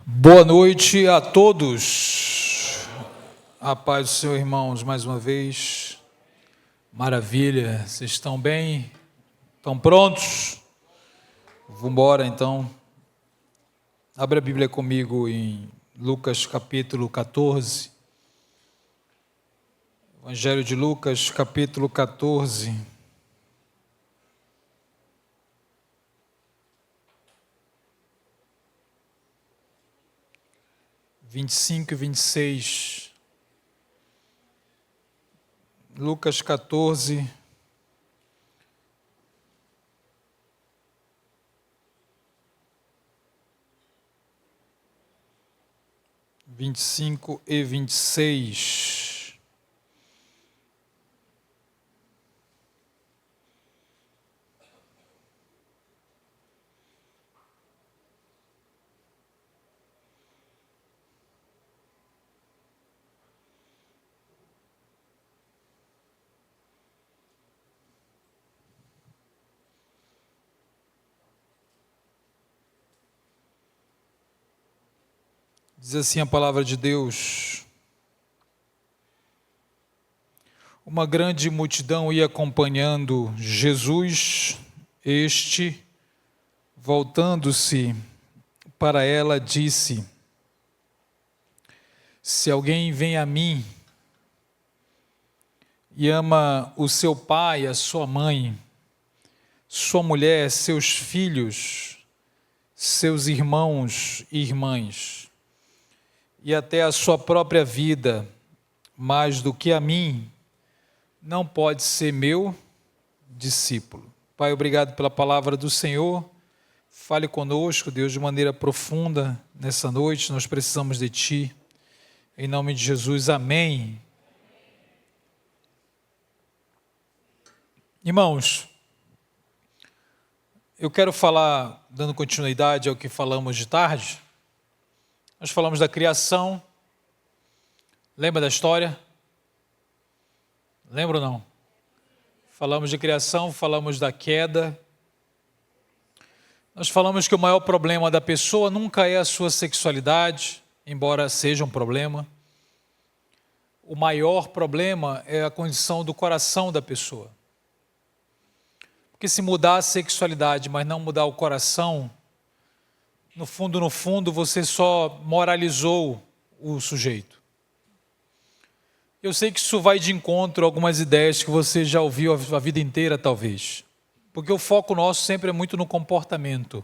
Boa noite a todos. A paz do Senhor, irmãos, mais uma vez. Maravilha, vocês estão bem? Estão prontos? Vamos embora então. Abra a Bíblia comigo em Lucas capítulo 14. Evangelho de Lucas capítulo 14. 25 e 26. Lucas 14. Vinte e cinco e 26. Diz assim a palavra de Deus: uma grande multidão ia acompanhando Jesus. Este, voltando-se para ela, disse: se alguém vem a mim e ama o seu pai, a sua mãe, sua mulher, seus filhos, seus irmãos e irmãs, e até a sua própria vida, mais do que a mim, não pode ser meu discípulo. Pai, obrigado pela palavra do Senhor. Fale conosco, Deus, de maneira profunda nessa noite. Nós precisamos de Ti. Em nome de Jesus, amém. Irmãos, eu quero falar, dando continuidade ao que falamos de tarde. Nós falamos da criação. Lembra da história? Lembra ou não? Falamos de criação, falamos da queda. Nós falamos que o maior problema da pessoa nunca é a sua sexualidade, embora seja um problema. O maior problema é a condição do coração da pessoa. Porque se mudar a sexualidade, mas não mudar o coração, no fundo, você só moralizou o sujeito. Eu sei que isso vai de encontro a algumas ideias que você já ouviu a vida inteira, talvez. Porque o foco nosso sempre é muito no comportamento.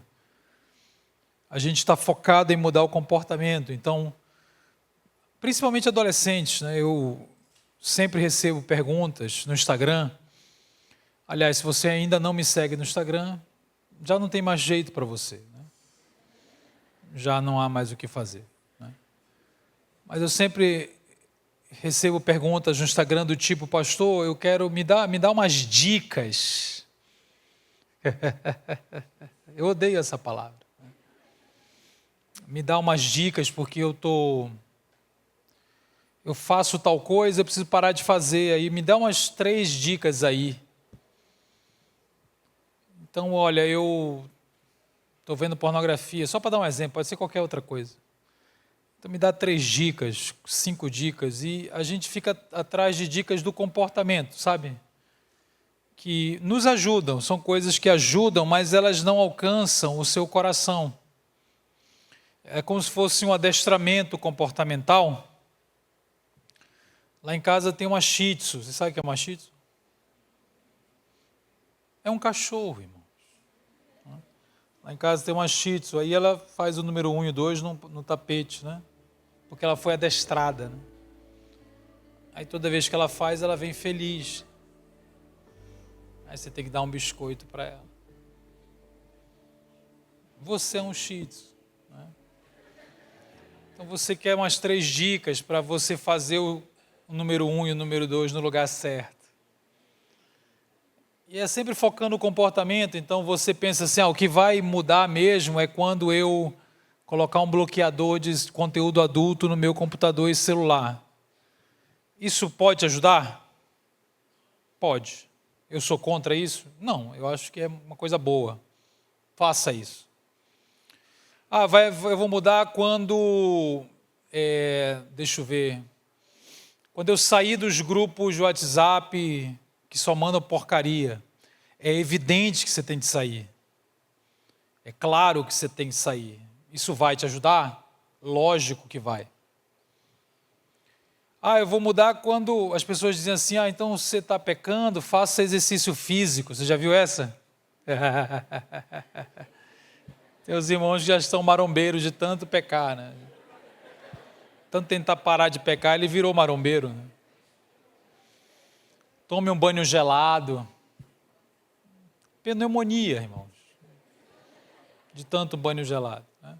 A gente está focado em mudar o comportamento. Então, principalmente adolescentes, né? Eu sempre recebo perguntas no Instagram. Aliás, se você ainda não me segue no Instagram, já não tem mais jeito para você. Já não há mais o que fazer. Mas eu sempre recebo perguntas no Instagram do tipo: pastor, eu quero me dar umas dicas. Eu odeio essa palavra. Me dá umas dicas porque eu faço tal coisa, eu preciso parar de fazer. Aí me dá umas 3 dicas aí. Então, olha, eu estou vendo pornografia, só para dar um exemplo, pode ser qualquer outra coisa. Então me dá 3 dicas, 5 dicas, e a gente fica atrás de dicas do comportamento, sabe? Que nos ajudam, são coisas que ajudam, mas elas não alcançam o seu coração. É como se fosse um adestramento comportamental. Lá em casa tem uma Shih Tzu, você sabe o que é uma Shih Tzu? É um cachorro, irmão. Lá em casa tem uma Shih Tzu, aí ela faz o número 1 e o 2 no tapete, né? Porque ela foi adestrada, né? Aí toda vez que ela faz, ela vem feliz. Aí você tem que dar um biscoito para ela. Você é um Shih Tzu, né? Então você quer umas 3 dicas para você fazer o número 1 e o número 2 no lugar certo. E é sempre focando no comportamento. Então você pensa assim: o que vai mudar mesmo é quando eu colocar um bloqueador de conteúdo adulto no meu computador e celular. Isso pode te ajudar? Pode. Eu sou contra isso? Não, eu acho que é uma coisa boa. Faça isso. Eu vou mudar quando, deixa eu ver, quando eu sair dos grupos de WhatsApp que só mandam porcaria. É evidente que você tem de sair. É claro que você tem que sair. Isso vai te ajudar? Lógico que vai. Eu vou mudar quando as pessoas dizem assim, então você está pecando, faça exercício físico. Você já viu essa? Tem os irmãos que já estão marombeiros de tanto pecar, né? Tanto tentar parar de pecar, ele virou marombeiro, né? Tome um banho gelado. Pneumonia, irmãos. De tanto banho gelado, né?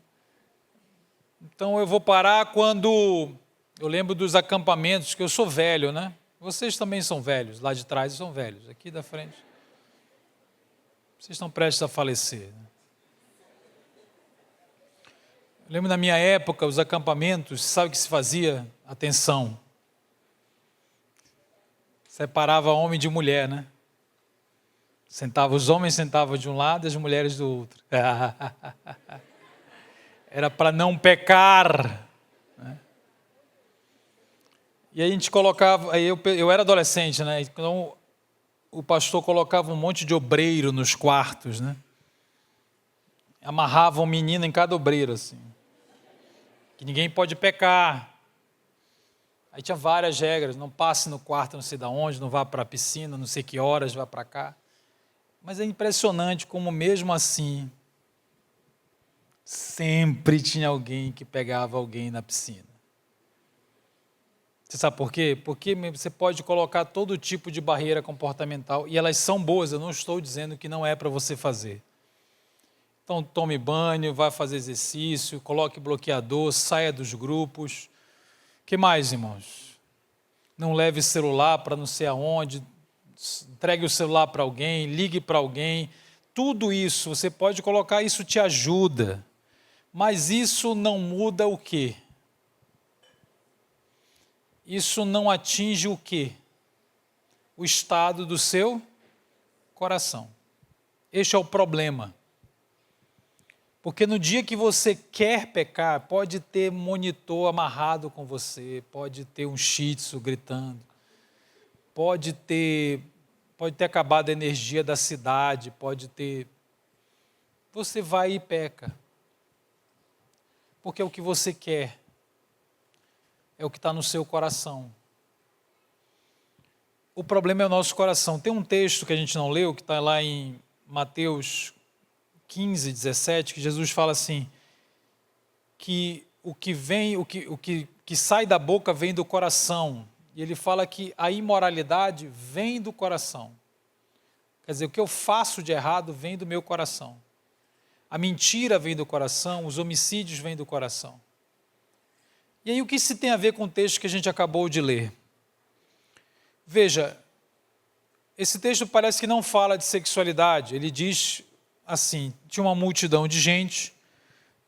Então eu vou parar quando... Eu lembro dos acampamentos, que eu sou velho, né? Vocês também são velhos, lá de trás são velhos, aqui da frente. Vocês estão prestes a falecer, né? Eu lembro na minha época, os acampamentos, sabe o que se fazia? Atenção. Separava homem de mulher, né? Os homens sentavam de um lado e as mulheres do outro. Era para não pecar, né? E aí a gente colocava, eu era adolescente, né? Então o pastor colocava um monte de obreiro nos quartos, né? Amarrava um menino em cada obreiro, assim. Que ninguém pode pecar. Aí tinha várias regras, não passe no quarto não sei de onde, não vá para a piscina, não sei que horas, vá para cá. Mas é impressionante como mesmo assim, sempre tinha alguém que pegava alguém na piscina. Você sabe por quê? Porque você pode colocar todo tipo de barreira comportamental, e elas são boas, eu não estou dizendo que não é para você fazer. Então tome banho, vá fazer exercício, coloque bloqueador, saia dos grupos. O que mais, irmãos? Não leve celular para não sei aonde, entregue o celular para alguém, ligue para alguém. Tudo isso, você pode colocar, isso te ajuda. Mas isso não muda o quê? Isso não atinge o quê? O estado do seu coração. Este é o problema. Porque no dia que você quer pecar, pode ter monitor amarrado com você, pode ter um shih tzu gritando, pode ter acabado a energia da cidade, você vai e peca. Porque é o que você quer. É o que está no seu coração. O problema é o nosso coração. Tem um texto que a gente não leu, que está lá em Mateus 15, 17, que Jesus fala assim, que o que sai da boca vem do coração. E ele fala que a imoralidade vem do coração. Quer dizer, o que eu faço de errado vem do meu coração. A mentira vem do coração, os homicídios vêm do coração. E aí o que isso tem a ver com o texto que a gente acabou de ler? Veja, esse texto parece que não fala de sexualidade. Ele diz assim, tinha uma multidão de gente,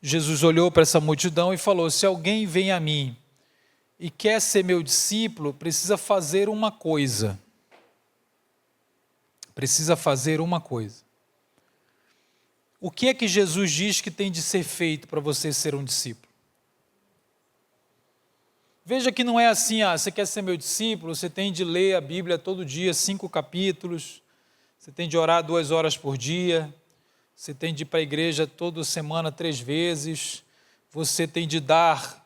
Jesus olhou para essa multidão e falou, se alguém vem a mim e quer ser meu discípulo, precisa fazer uma coisa. Precisa fazer uma coisa. O que é que Jesus diz que tem de ser feito para você ser um discípulo? Veja que não é assim, você quer ser meu discípulo, você tem de ler a Bíblia todo dia, 5 capítulos, você tem de orar 2 horas por dia, você tem de ir para a igreja toda semana 3 vezes, você tem de dar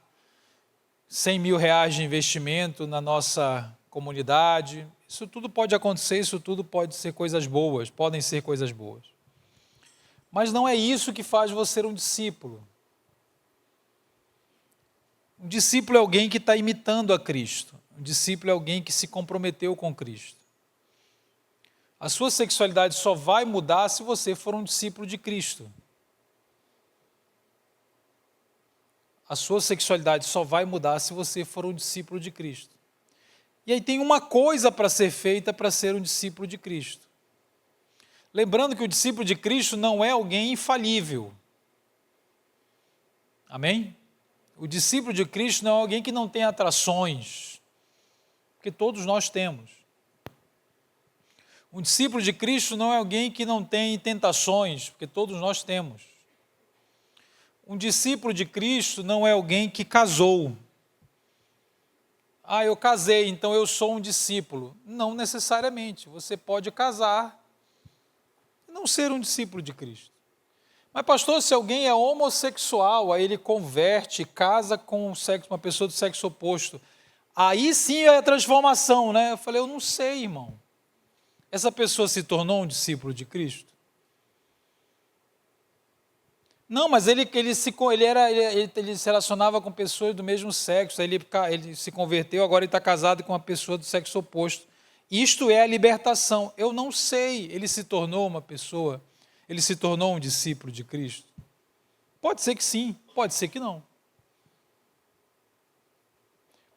100 mil reais de investimento na nossa comunidade. Isso tudo pode acontecer, isso tudo pode ser coisas boas, podem ser coisas boas. Mas não é isso que faz você ser um discípulo. Um discípulo é alguém que está imitando a Cristo. Um discípulo é alguém que se comprometeu com Cristo. A sua sexualidade só vai mudar se você for um discípulo de Cristo. A sua sexualidade só vai mudar se você for um discípulo de Cristo. E aí tem uma coisa para ser feita para ser um discípulo de Cristo. Lembrando que o discípulo de Cristo não é alguém infalível. Amém? O discípulo de Cristo não é alguém que não tem atrações, porque todos nós temos. Um discípulo de Cristo não é alguém que não tem tentações, porque todos nós temos. Um discípulo de Cristo não é alguém que casou. Eu casei, então eu sou um discípulo. Não necessariamente. Você pode casar e não ser um discípulo de Cristo. Mas, pastor, se alguém é homossexual, aí ele converte, casa com uma pessoa do sexo oposto, aí sim é a transformação, né? Eu falei, eu não sei, irmão. Essa pessoa se tornou um discípulo de Cristo? Não, mas ele se relacionava com pessoas do mesmo sexo, aí ele se converteu, agora ele está casado com uma pessoa do sexo oposto. Isto é a libertação. Eu não sei, ele se tornou uma pessoa, ele se tornou um discípulo de Cristo? Pode ser que sim, pode ser que não.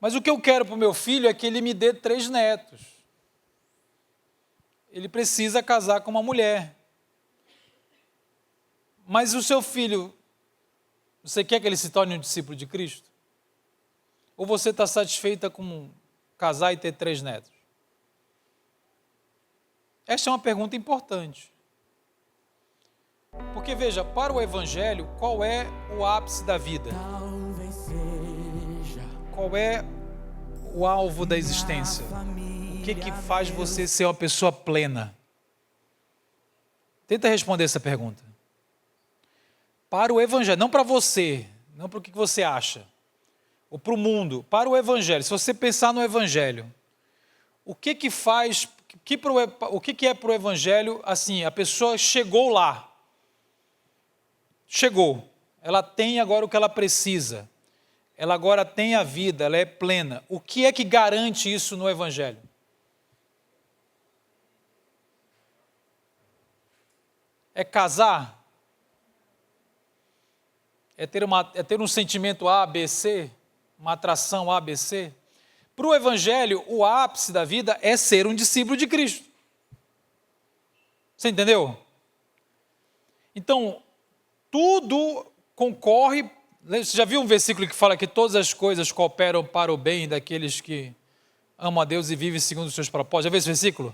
Mas o que eu quero para o meu filho é que ele me dê 3 netos. Ele precisa casar com uma mulher. Mas o seu filho, você quer que ele se torne um discípulo de Cristo? Ou você está satisfeita com casar e ter 3 netos? Esta é uma pergunta importante. Porque veja, para o Evangelho, qual é o ápice da vida? Qual é o alvo da existência? O que faz você ser uma pessoa plena? Tenta responder essa pergunta. Para o Evangelho, não para você, não para o que você acha, ou para o mundo, para o Evangelho. Se você pensar no Evangelho, o que é para o Evangelho, assim, a pessoa chegou lá, chegou, ela tem agora o que ela precisa, ela agora tem a vida, ela é plena. O que é que garante isso no Evangelho? É casar? É ter um sentimento A, B, C? Uma atração A, B, C? Para o Evangelho, o ápice da vida é ser um discípulo de Cristo. Você entendeu? Então, tudo concorre. Você já viu um versículo que fala que todas as coisas cooperam para o bem daqueles que amam a Deus e vivem segundo os seus propósitos? Já viu esse versículo?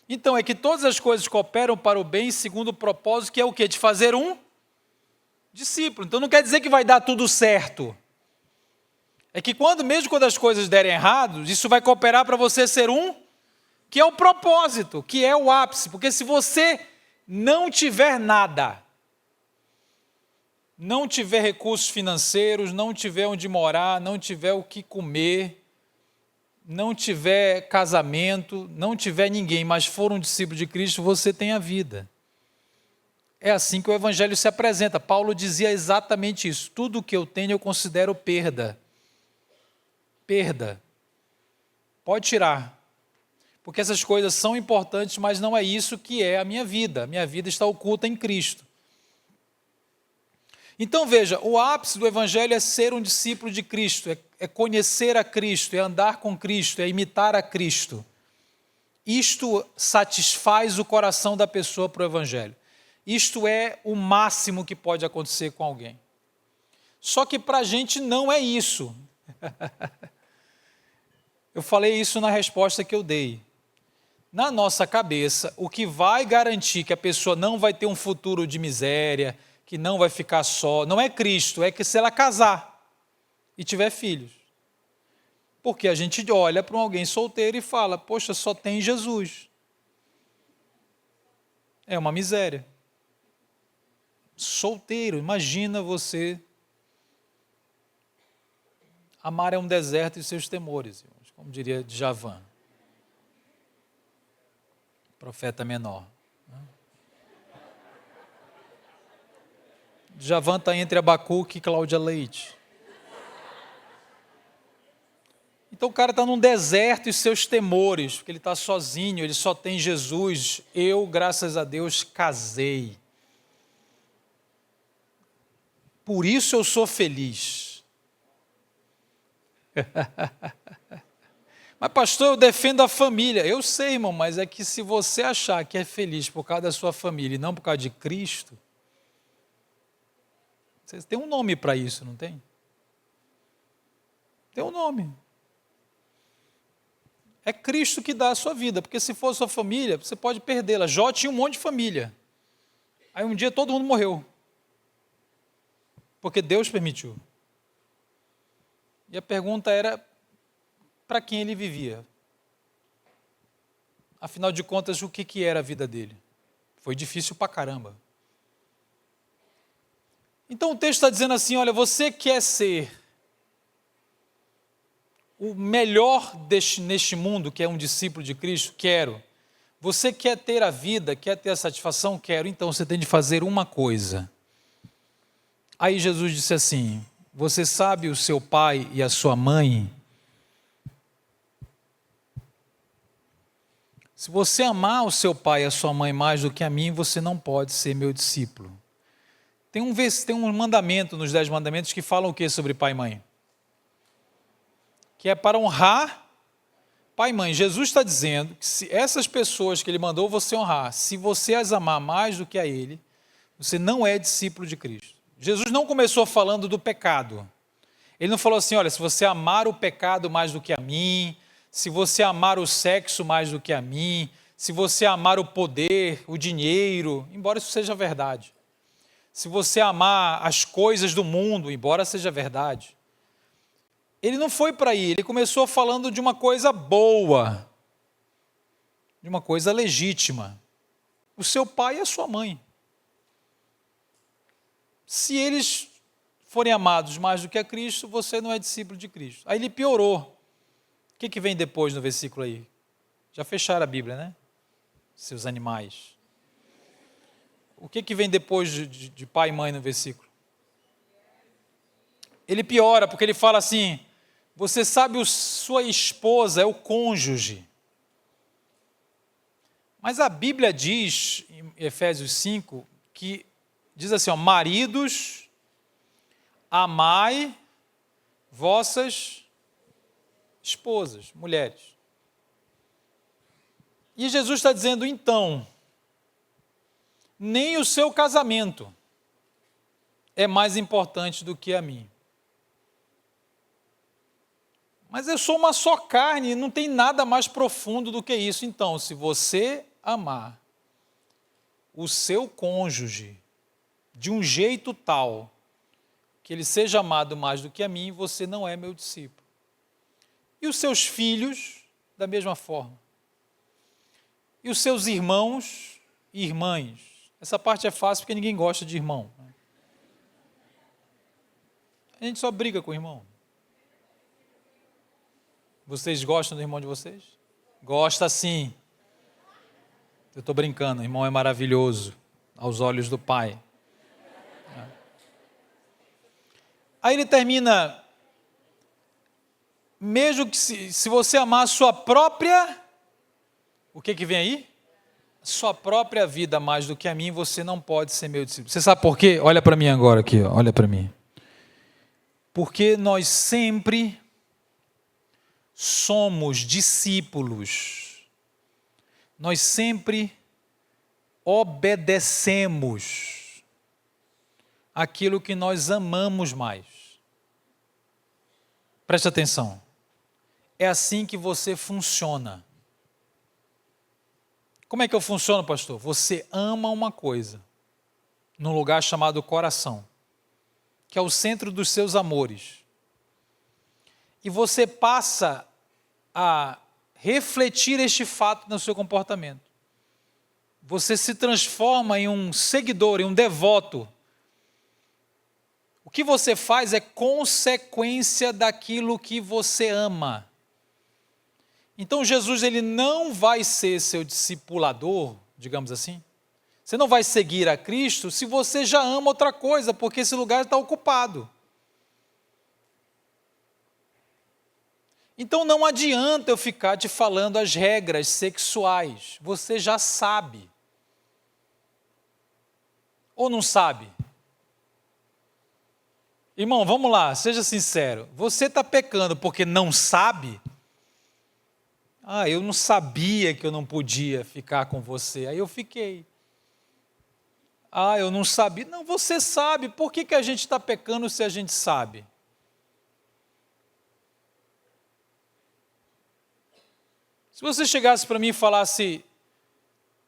Então, é que todas as coisas cooperam para o bem segundo o propósito, que é o quê? De fazer um discípulo. Então, não quer dizer que vai dar tudo certo. É que mesmo quando as coisas derem errado, isso vai cooperar para você ser que é o propósito, que é o ápice. Porque se você não tiver nada, não tiver recursos financeiros, não tiver onde morar, não tiver o que comer, não tiver casamento, não tiver ninguém, mas for um discípulo de Cristo, você tem a vida. É assim que o Evangelho se apresenta. Paulo dizia exatamente isso. Tudo o que eu tenho eu considero perda. Perda. Pode tirar. Porque essas coisas são importantes, mas não é isso que é a minha vida. A minha vida está oculta em Cristo. Então veja, o ápice do Evangelho é ser um discípulo de Cristo, é conhecer a Cristo, é andar com Cristo, é imitar a Cristo. Isto satisfaz o coração da pessoa para o Evangelho. Isto é o máximo que pode acontecer com alguém. Só que para a gente não é isso. Eu falei isso na resposta que eu dei. Na nossa cabeça, o que vai garantir que a pessoa não vai ter um futuro de miséria, que não vai ficar só, não é Cristo, é que se ela casar e tiver filhos. Porque a gente olha para alguém solteiro e fala, poxa, só tem Jesus. É uma miséria. Solteiro, imagina você. Amar é um deserto e seus temores, como diria Djavan, profeta menor. Djavan está entre Abacuque e Cláudia Leite. Então o cara está num deserto e seus temores, porque ele está sozinho, ele só tem Jesus. Eu, graças a Deus, casei. Por isso eu sou feliz. Mas pastor, eu defendo a família. Eu sei, irmão, mas é que se você achar que é feliz por causa da sua família e não por causa de Cristo, você tem um nome para isso, não tem? Tem um nome. É Cristo que dá a sua vida, porque se for sua família, você pode perdê-la. Jó tinha um monte de família. Aí um dia todo mundo morreu. porque Deus permitiu. E a pergunta era, para quem ele vivia? Afinal de contas, o que era a vida dele? Foi difícil pra caramba. Então o texto está dizendo assim, olha, você quer ser o melhor neste mundo, que é um discípulo de Cristo? Quero. Você quer ter a vida, quer ter a satisfação? Quero. Então você tem de fazer uma coisa. Aí Jesus disse assim, você sabe o seu pai e a sua mãe? Se você amar o seu pai e a sua mãe mais do que a mim, você não pode ser meu discípulo. Tem um mandamento nos 10 mandamentos que falam o que sobre pai e mãe? Que é para honrar pai e mãe. Jesus está dizendo que se essas pessoas que ele mandou você honrar, se você as amar mais do que a ele, você não é discípulo de Cristo. Jesus não começou falando do pecado. Ele não falou assim, olha, se você amar o pecado mais do que a mim, se você amar o sexo mais do que a mim, se você amar o poder, o dinheiro, embora isso seja verdade. Se você amar as coisas do mundo, embora seja verdade. Ele não foi para aí, ele começou falando de uma coisa boa, de uma coisa legítima. O seu pai e a sua mãe. Se eles forem amados mais do que a Cristo, você não é discípulo de Cristo. Aí ele piorou. O que vem depois no versículo aí? Já fecharam a Bíblia, né? Seus animais. O que vem depois de pai e mãe no versículo? Ele piora, porque ele fala assim, você sabe, sua esposa é o cônjuge. Mas a Bíblia diz, em Efésios 5, que diz assim, ó, maridos, amai vossas esposas, mulheres. E Jesus está dizendo, então, nem o seu casamento é mais importante do que a mim. Mas eu sou uma só carne, não tem nada mais profundo do que isso. Então, se você amar o seu cônjuge de um jeito tal que ele seja amado mais do que a mim, você não é meu discípulo. E os seus filhos, da mesma forma. E os seus irmãos e irmãs. Essa parte é fácil porque ninguém gosta de irmão. A gente só briga com o irmão. Vocês gostam do irmão de vocês? Gosta sim. Eu estou brincando, o irmão é maravilhoso aos olhos do Pai. Aí ele termina, mesmo que se você amar a sua própria, o que vem aí? Sua própria vida mais do que a mim, você não pode ser meu discípulo. Você sabe por quê? Olha para mim agora aqui, ó. Olha para mim. Porque nós sempre somos discípulos. Nós sempre obedecemos aquilo que nós amamos mais. Preste atenção. É assim que você funciona. Como é que eu funciono, pastor? Você ama uma coisa num lugar chamado coração, que é o centro dos seus amores. E você passa a refletir este fato no seu comportamento. Você se transforma em um seguidor, em um devoto. O que você faz é consequência daquilo que você ama. Então Jesus, ele não vai ser seu discipulador, digamos assim. Você não vai seguir a Cristo se você já ama outra coisa, porque esse lugar está ocupado. Então não adianta eu ficar te falando as regras sexuais. Você já sabe. Ou não sabe? Irmão, vamos lá, seja sincero. Você está pecando porque não sabe? Eu não sabia que eu não podia ficar com você. Aí eu fiquei. Eu não sabia. Não, você sabe. Por que a gente está pecando se a gente sabe? Se você chegasse para mim e falasse,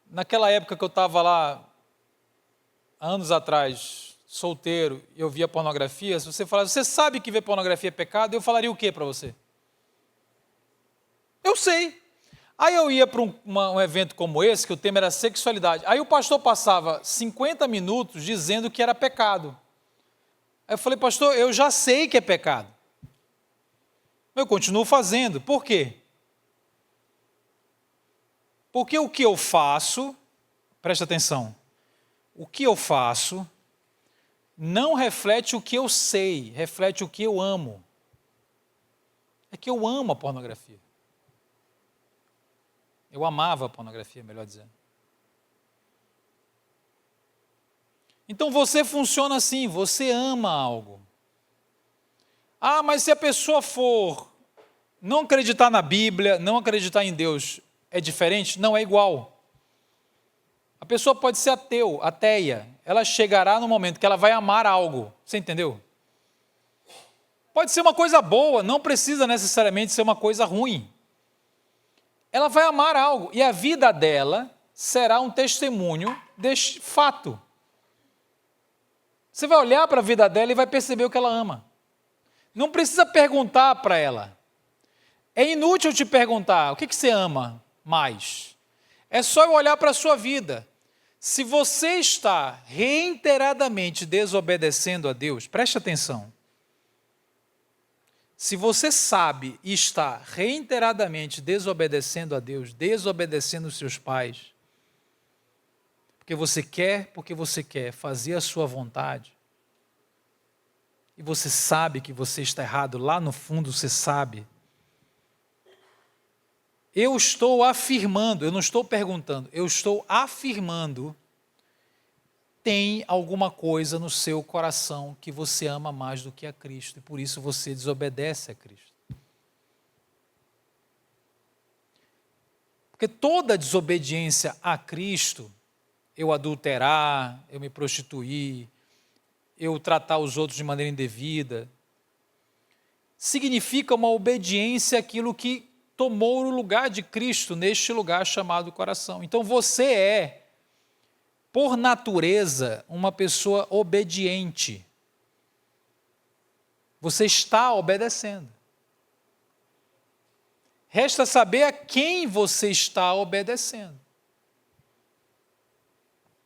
naquela época que eu estava lá, anos atrás, solteiro e eu via pornografia, se você falasse, você sabe que ver pornografia é pecado, eu falaria o que para você? Eu sei. Aí eu ia para um evento como esse, que o tema era sexualidade. Aí o pastor passava 50 minutos dizendo que era pecado. Aí eu falei, pastor, eu já sei que é pecado. Eu continuo fazendo. Por quê? Porque o que eu faço, presta atenção, o que eu faço não reflete o que eu sei, reflete o que eu amo. É que eu amo a pornografia. Eu amava a pornografia, melhor dizendo. Então você funciona assim, você ama algo. Ah, mas se a pessoa for não acreditar na Bíblia, não acreditar em Deus, é diferente? Não, é igual. A pessoa pode ser ateu, ateia. Ela chegará no momento que ela vai amar algo. Você entendeu? Pode ser uma coisa boa, não precisa necessariamente ser uma coisa ruim. Ela vai amar algo e a vida dela será um testemunho deste fato. Você vai olhar para a vida dela e vai perceber o que ela ama. Não precisa perguntar para ela. É inútil te perguntar, o que você ama mais? É só eu olhar para a sua vida. Se você está reiteradamente desobedecendo a Deus, preste atenção. Se você sabe e está reiteradamente desobedecendo a Deus, desobedecendo os seus pais, porque você quer fazer a sua vontade, e você sabe que você está errado, lá no fundo você sabe. Eu estou afirmando, eu não estou perguntando, eu estou afirmando, tem alguma coisa no seu coração que você ama mais do que a Cristo, e por isso você desobedece a Cristo. Porque toda desobediência a Cristo, eu adulterar, eu me prostituir, eu tratar os outros de maneira indevida, significa uma obediência àquilo que tomou o lugar de Cristo neste lugar chamado coração. Então você é, por natureza, uma pessoa obediente. Você está obedecendo. Resta saber a quem você está obedecendo.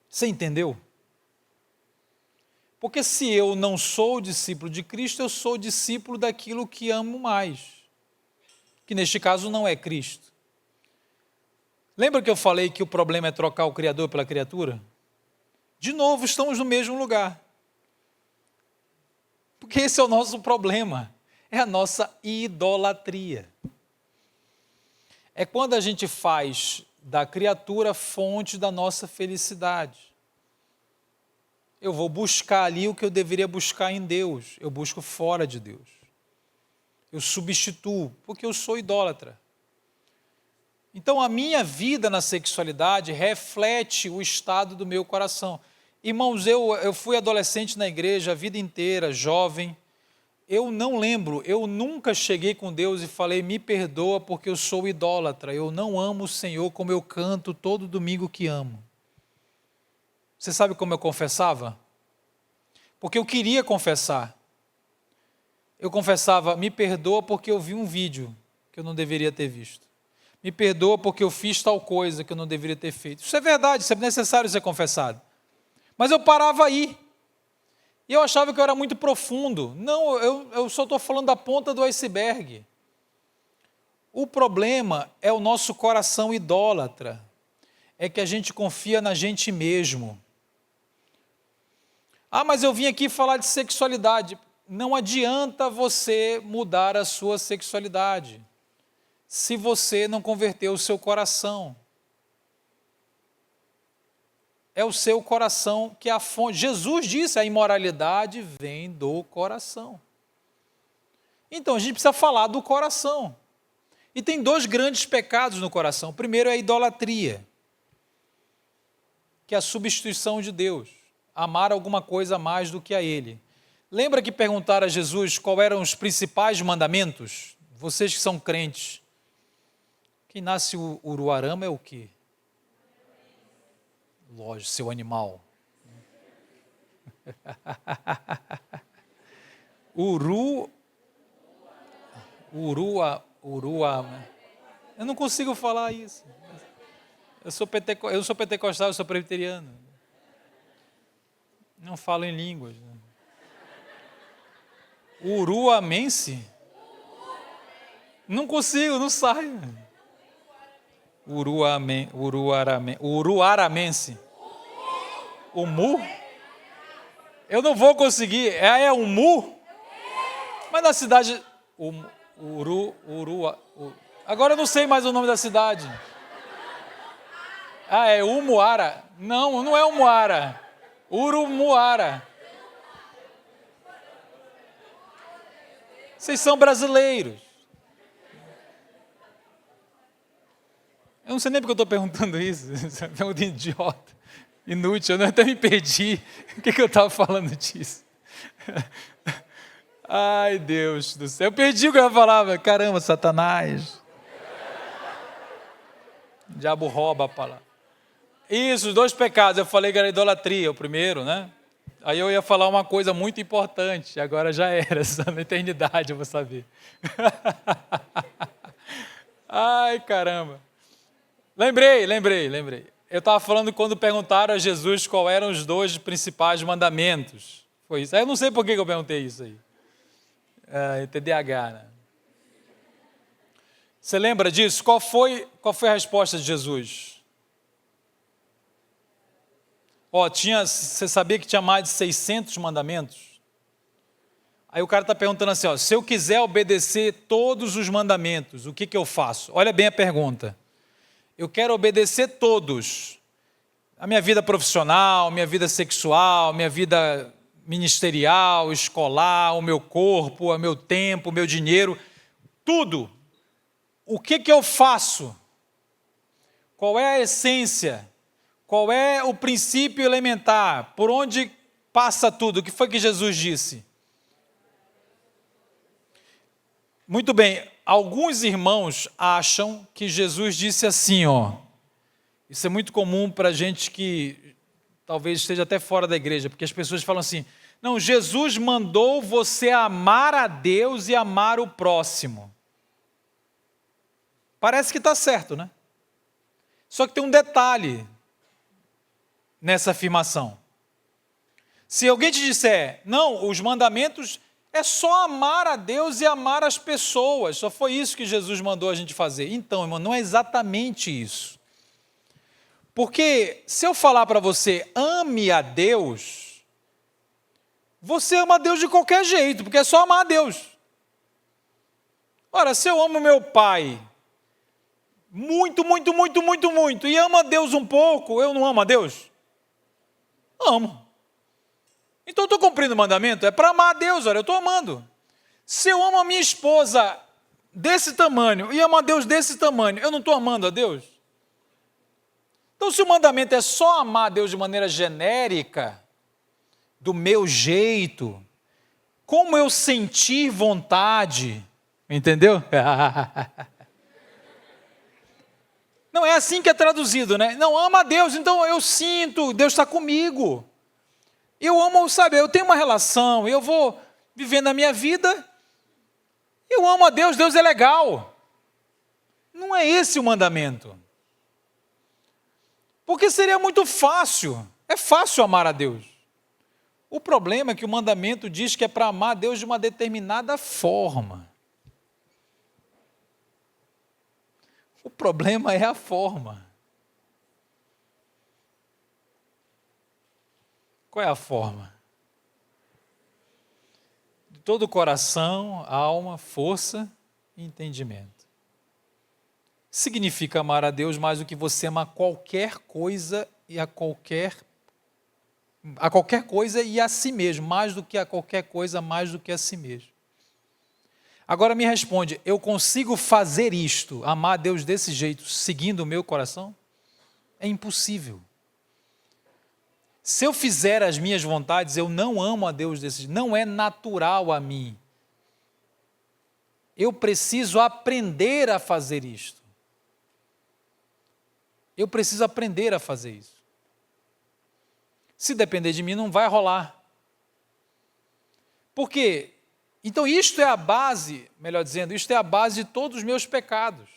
Você entendeu? Porque se eu não sou discípulo de Cristo, eu sou discípulo daquilo que amo mais, que neste caso não é Cristo. Lembra que eu falei que o problema é trocar o Criador pela criatura? De novo, estamos no mesmo lugar. Porque esse é o nosso problema, é a nossa idolatria. É quando a gente faz da criatura fonte da nossa felicidade. Eu vou buscar ali o que eu deveria buscar em Deus, eu busco fora de Deus. Eu substituo, porque eu sou idólatra. Então a minha vida na sexualidade reflete o estado do meu coração. Irmãos, eu fui adolescente na igreja a vida inteira, jovem. Eu não lembro, eu nunca cheguei com Deus e falei, me perdoa porque eu sou idólatra. Eu não amo o Senhor como eu canto todo domingo que amo. Você sabe como eu confessava? Porque eu queria confessar. Eu confessava, me perdoa porque eu vi um vídeo que eu não deveria ter visto. Me perdoa porque eu fiz tal coisa que eu não deveria ter feito. Isso é verdade, isso é necessário ser confessado. Mas eu parava aí. E eu achava que eu era muito profundo. Não, eu só estou falando da ponta do iceberg. O problema é o nosso coração idólatra. É que a gente confia na gente mesmo. Ah, mas eu vim aqui falar de sexualidade. Não adianta você mudar a sua sexualidade se você não converter o seu coração. É o seu coração que é a fonte. Jesus disse, a imoralidade vem do coração. Então a gente precisa falar do coração. E tem dois grandes pecados no coração. O primeiro é a idolatria, que é a substituição de Deus. Amar alguma coisa mais do que a Ele. Lembra que perguntaram a Jesus quais eram os principais mandamentos? Vocês que são crentes. Quem nasce uruarama é o quê? Lógico, seu animal. Eu não consigo falar isso. Eu sou pentecostal, eu sou presbiteriano. Não falo em línguas. Uruamense? Não consigo, não sai. Uruaramense. O mu? Eu não vou conseguir. É um mu? Mas na cidade... Agora eu não sei mais o nome da cidade. É Umuara. Não, não é Umuara. Urumuara. Vocês são brasileiros. Eu não sei nem porque eu estou perguntando isso. Essa pergunta idiota, inútil. Eu até me perdi. O que eu estava falando disso? Ai, Deus do céu. Eu perdi o que eu falava. Caramba, Satanás. O diabo rouba a palavra. Isso, os 2 pecados. Eu falei que era idolatria, o primeiro, né? Aí eu ia falar uma coisa muito importante. Agora já era, só na eternidade eu vou saber. Ai, caramba. Lembrei. Eu estava falando quando perguntaram a Jesus qual eram os 2 principais mandamentos. Foi isso. Aí eu não sei por que eu perguntei isso aí. TDAH, né? Você lembra disso? Qual foi a resposta de Jesus? Você sabia que tinha mais de 600 mandamentos? Aí o cara está perguntando assim, se eu quiser obedecer todos os mandamentos, o que eu faço? Olha bem a pergunta. Eu quero obedecer todos. A minha vida profissional, minha vida sexual, minha vida ministerial, escolar, o meu corpo, o meu tempo, o meu dinheiro, tudo. O que eu faço? Qual é a essência? Qual é o princípio elementar? Por onde passa tudo? O que foi que Jesus disse? Muito bem, alguns irmãos acham que Jesus disse assim, isso é muito comum para gente que talvez esteja até fora da igreja, porque as pessoas falam assim, não, Jesus mandou você amar a Deus e amar o próximo. Parece que está certo, né? Só que tem um detalhe nessa afirmação. Se alguém te disser, não, os mandamentos é só amar a Deus e amar as pessoas, só foi isso que Jesus mandou a gente fazer. Então, irmão, não é exatamente isso. Porque se eu falar para você, ame a Deus, você ama a Deus de qualquer jeito, porque é só amar a Deus. Ora, se eu amo meu pai muito, e amo a Deus um pouco, eu não amo a Deus? Amo. Então eu estou cumprindo o mandamento, é para amar a Deus, olha, eu estou amando. Se eu amo a minha esposa desse tamanho e amo a Deus desse tamanho, eu não estou amando a Deus? Então se o mandamento é só amar a Deus de maneira genérica, do meu jeito, como eu sentir vontade, entendeu? Não é assim que é traduzido, né? Não, ama a Deus, então eu sinto, Deus está comigo. Eu amo, sabe, eu tenho uma relação, eu vou vivendo a minha vida, eu amo a Deus, Deus é legal. Não é esse o mandamento. Porque seria muito fácil, é fácil amar a Deus. O problema é que o mandamento diz que é para amar a Deus de uma determinada forma. O problema é a forma. Qual é a forma? De todo o coração, alma, força e entendimento. Significa amar a Deus mais do que você ama qualquer coisa e a qualquer coisa e a si mesmo, mais do que a qualquer coisa, mais do que a si mesmo. Agora me responde, eu consigo fazer isto, amar a Deus desse jeito, seguindo o meu coração? É impossível. Se eu fizer as minhas vontades, eu não amo a Deus desse jeito, não é natural a mim. Eu preciso aprender a fazer isto. Eu preciso aprender a fazer isso. Se depender de mim, não vai rolar. Por quê? Então isto é a base, melhor dizendo, isto é a base de todos os meus pecados.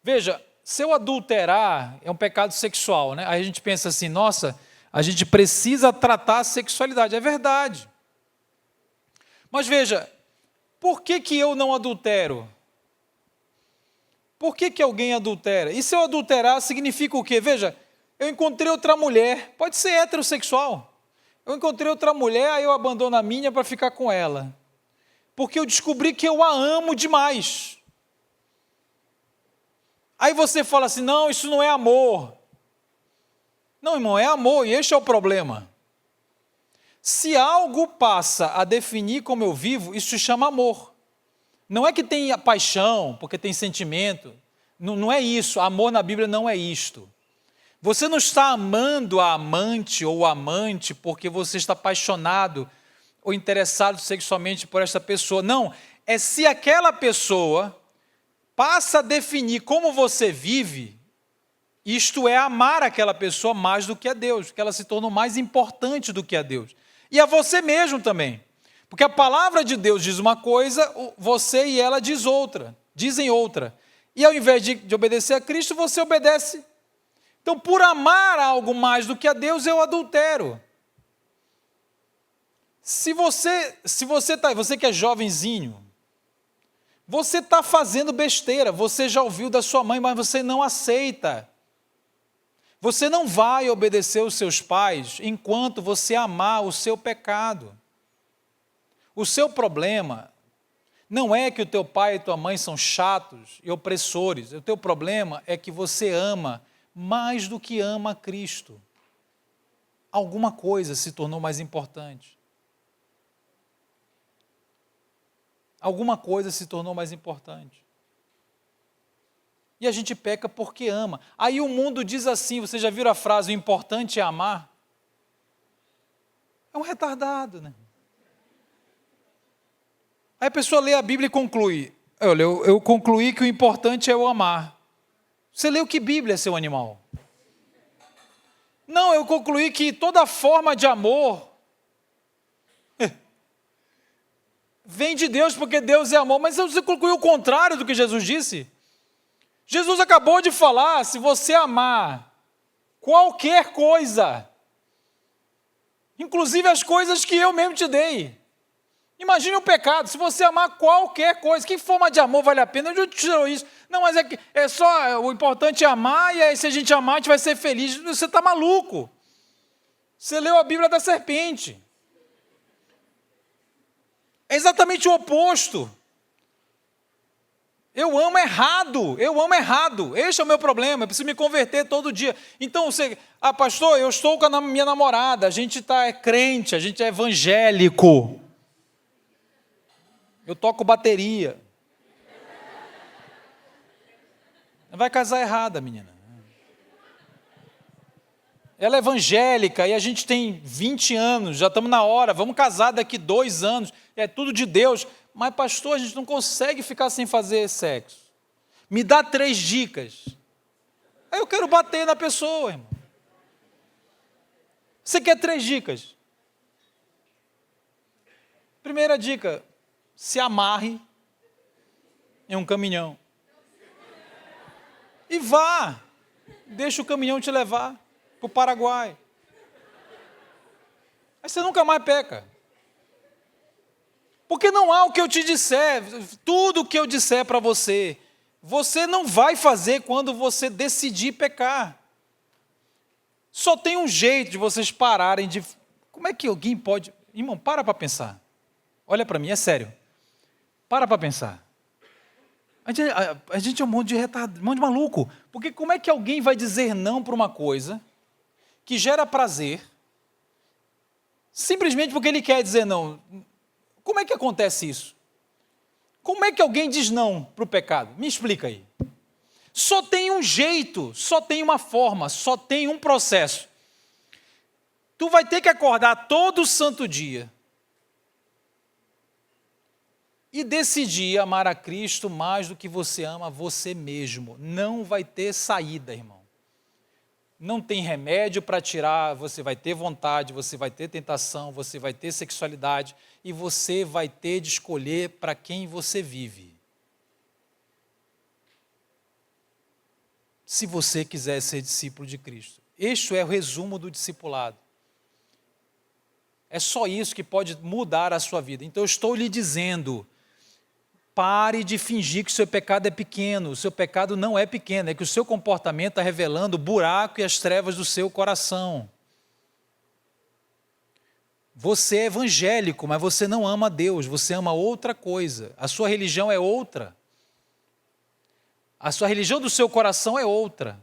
Veja, se eu adulterar, é um pecado sexual, né? Aí a gente pensa assim, nossa, a gente precisa tratar a sexualidade. É verdade. Mas veja, por que eu não adultero? Por que alguém adultera? E se eu adulterar, significa o quê? Veja, eu encontrei outra mulher, pode ser heterossexual. Eu encontrei outra mulher, aí eu abandono a minha para ficar com ela. Porque eu descobri que eu a amo demais. Aí você fala assim, não, isso não é amor. Não, irmão, é amor, e este é o problema. Se algo passa a definir como eu vivo, isso se chama amor. Não é que tem paixão, porque tem sentimento. Não é isso. Amor na Bíblia não é isto. Você não está amando a amante ou o amante porque você está apaixonado ou interessado sexualmente por essa pessoa. Não. É se aquela pessoa passa a definir como você vive, isto é amar aquela pessoa mais do que a Deus, porque ela se tornou mais importante do que a Deus. E a você mesmo também. Porque a palavra de Deus diz uma coisa, você e ela dizem outra. E ao invés de obedecer a Cristo, você obedece. Então, por amar algo mais do que a Deus, eu adultero. Se você que é jovenzinho, você está fazendo besteira, você já ouviu da sua mãe, mas você não aceita. Você não vai obedecer os seus pais enquanto você amar o seu pecado. O seu problema não é que o teu pai e tua mãe são chatos e opressores. O teu problema é que você ama mais do que ama a Cristo. Alguma coisa se tornou mais importante. Alguma coisa se tornou mais importante. E a gente peca porque ama. Aí o mundo diz assim, você já viu a frase, o importante é amar? É um retardado, né? Aí a pessoa lê a Bíblia e conclui, olha, eu concluí que o importante é eu amar. Você leu que Bíblia, seu animal? Não, eu concluí que toda forma de amor vem de Deus, porque Deus é amor. Mas você concluiu o contrário do que Jesus disse? Jesus acabou de falar, se você amar qualquer coisa, inclusive as coisas que eu mesmo te dei. Imagine o pecado, se você amar qualquer coisa, que forma de amor vale a pena? Onde eu tirou isso? Não, mas é só, o importante é amar, e aí se a gente amar, a gente vai ser feliz. Você está maluco. Você leu a Bíblia da serpente. É exatamente o oposto. Eu amo errado, este é o meu problema, eu preciso me converter todo dia. Então, pastor, eu estou com a minha namorada, a gente é crente, a gente é evangélico. Eu toco bateria. Vai casar errada, menina. Ela é evangélica e a gente tem 20 anos, já estamos na hora, vamos casar daqui 2 anos, é tudo de Deus. Mas, pastor, a gente não consegue ficar sem fazer sexo. Me dá 3 dicas. Aí eu quero bater na pessoa, irmão. Você quer 3 dicas? Primeira dica, se amarre em um caminhão. E vá. Deixa o caminhão te levar para o Paraguai. Aí você nunca mais peca. Porque não há o que eu te disser, tudo o que eu disser para você, você não vai fazer quando você decidir pecar. Só tem um jeito de vocês pararem de... Como é que alguém pode... Irmão, para pensar. Olha para mim, é sério. Para pensar. A gente é um monte de retardado, um monte de maluco. Porque como é que alguém vai dizer não para uma coisa que gera prazer, simplesmente porque ele quer dizer não? Como é que acontece isso? Como é que alguém diz não para o pecado? Me explica aí. Só tem um jeito, só tem uma forma, só tem um processo. Tu vai ter que acordar todo santo dia e decidir amar a Cristo mais do que você ama você mesmo. Não vai ter saída, irmão. Não tem remédio para tirar, você vai ter vontade, você vai ter tentação, você vai ter sexualidade e você vai ter de escolher para quem você vive. Se você quiser ser discípulo de Cristo. Este é o resumo do discipulado. É só isso que pode mudar a sua vida. Então eu estou lhe dizendo, pare de fingir que o seu pecado é pequeno. O seu pecado não é pequeno, é que o seu comportamento está revelando o buraco e as trevas do seu coração. Você é evangélico, mas você não ama Deus, você ama outra coisa. A sua religião é outra. A sua religião do seu coração é outra.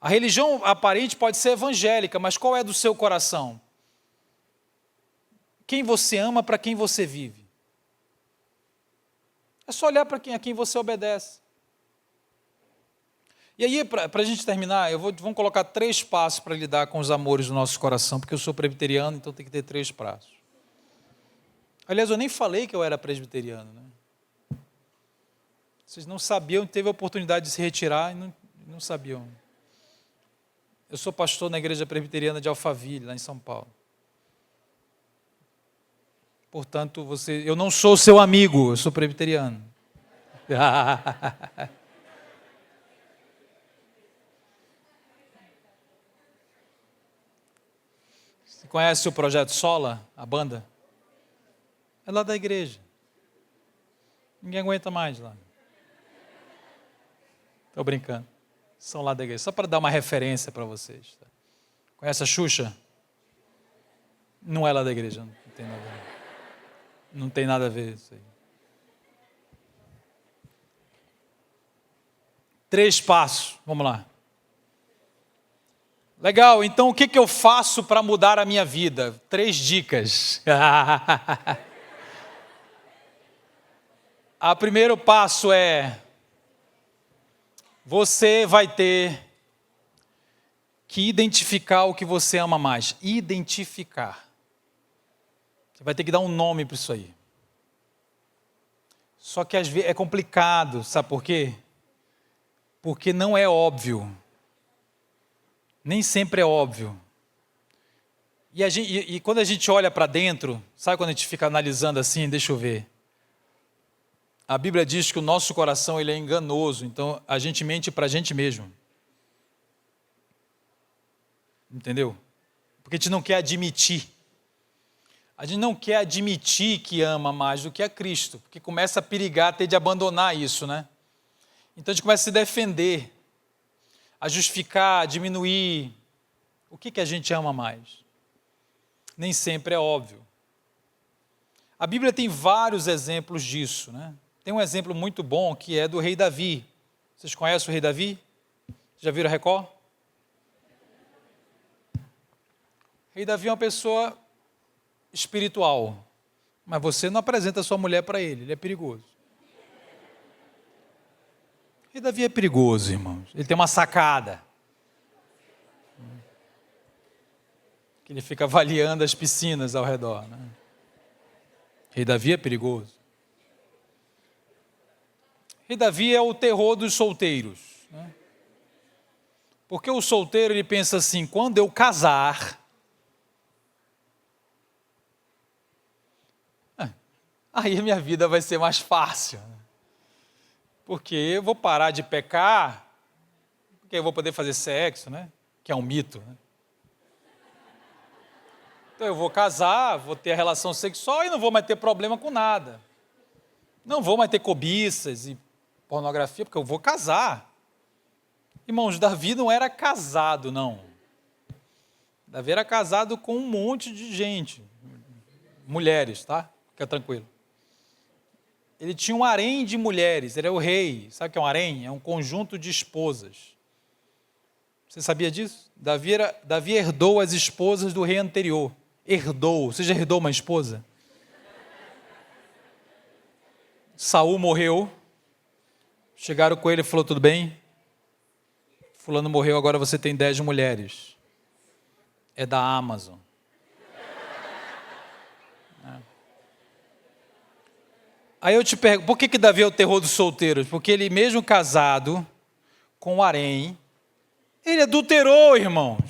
A religião aparente pode ser evangélica, mas qual é do seu coração? Quem você ama, para quem você vive? É só olhar para a quem você obedece. E aí, para a gente terminar, vamos colocar 3 passos para lidar com os amores do nosso coração, porque eu sou presbiteriano, então tem que ter 3 passos. Aliás, eu nem falei que eu era presbiteriano, né? Vocês não sabiam, teve a oportunidade de se retirar e não sabiam. Eu sou pastor na igreja presbiteriana de Alphaville, lá em São Paulo. Portanto, eu não sou seu amigo, eu sou presbiteriano. Você conhece o Projeto Sola, a banda? É lá da igreja. Ninguém aguenta mais lá. Estou brincando. São lá da igreja. Só para dar uma referência para vocês. Tá? Conhece a Xuxa? Não é lá da igreja. Não tem nada a ver. Não tem nada a ver isso aí. 3 passos. Vamos lá. Legal. Então o que eu faço para mudar a minha vida? 3 dicas. O primeiro passo é: você vai ter que identificar o que você ama mais. Identificar. Você vai ter que dar um nome para isso aí. Só que às vezes é complicado, sabe por quê? Porque não é óbvio. Nem sempre é óbvio. E quando a gente olha para dentro, sabe quando a gente fica analisando assim, deixa eu ver. A Bíblia diz que o nosso coração ele é enganoso, então a gente mente para a gente mesmo. Entendeu? Porque a gente não quer admitir. A gente não quer admitir que ama mais do que a Cristo, porque começa a perigar ter de abandonar isso, né? Então a gente começa a se defender, a justificar, a diminuir. O que a gente ama mais? Nem sempre é óbvio. A Bíblia tem vários exemplos disso, né? Tem um exemplo muito bom que é do rei Davi. Vocês conhecem o rei Davi? Já viram a Record? O rei Davi é uma pessoa espiritual, mas você não apresenta a sua mulher para ele é perigoso. O rei Davi é perigoso, irmãos. Ele tem uma sacada. Que ele fica avaliando as piscinas ao redor, né? O rei Davi é perigoso. Rei Davi é o terror dos solteiros, né? Porque o solteiro ele pensa assim: quando eu casar, aí a minha vida vai ser mais fácil, né? Porque eu vou parar de pecar, porque eu vou poder fazer sexo, né? Que é um mito, né? Então eu vou casar, vou ter a relação sexual e não vou mais ter problema com nada. Não vou mais ter cobiças e pornografia, porque eu vou casar. Irmãos, Davi não era casado, não. Davi era casado com um monte de gente. Mulheres, tá? Fica tranquilo. Ele tinha um harém de mulheres, ele é o rei. Sabe o que é um harém? É um conjunto de esposas. Você sabia disso? Davi herdou as esposas do rei anterior. Herdou. Você já herdou uma esposa? Saul morreu. Chegaram com ele e falou: tudo bem? Fulano morreu, agora você tem 10 mulheres. É da Amazon. Aí eu te pergunto, por que Davi é o terror dos solteiros? Porque ele mesmo casado com o harém, Ele adulterou, irmãos.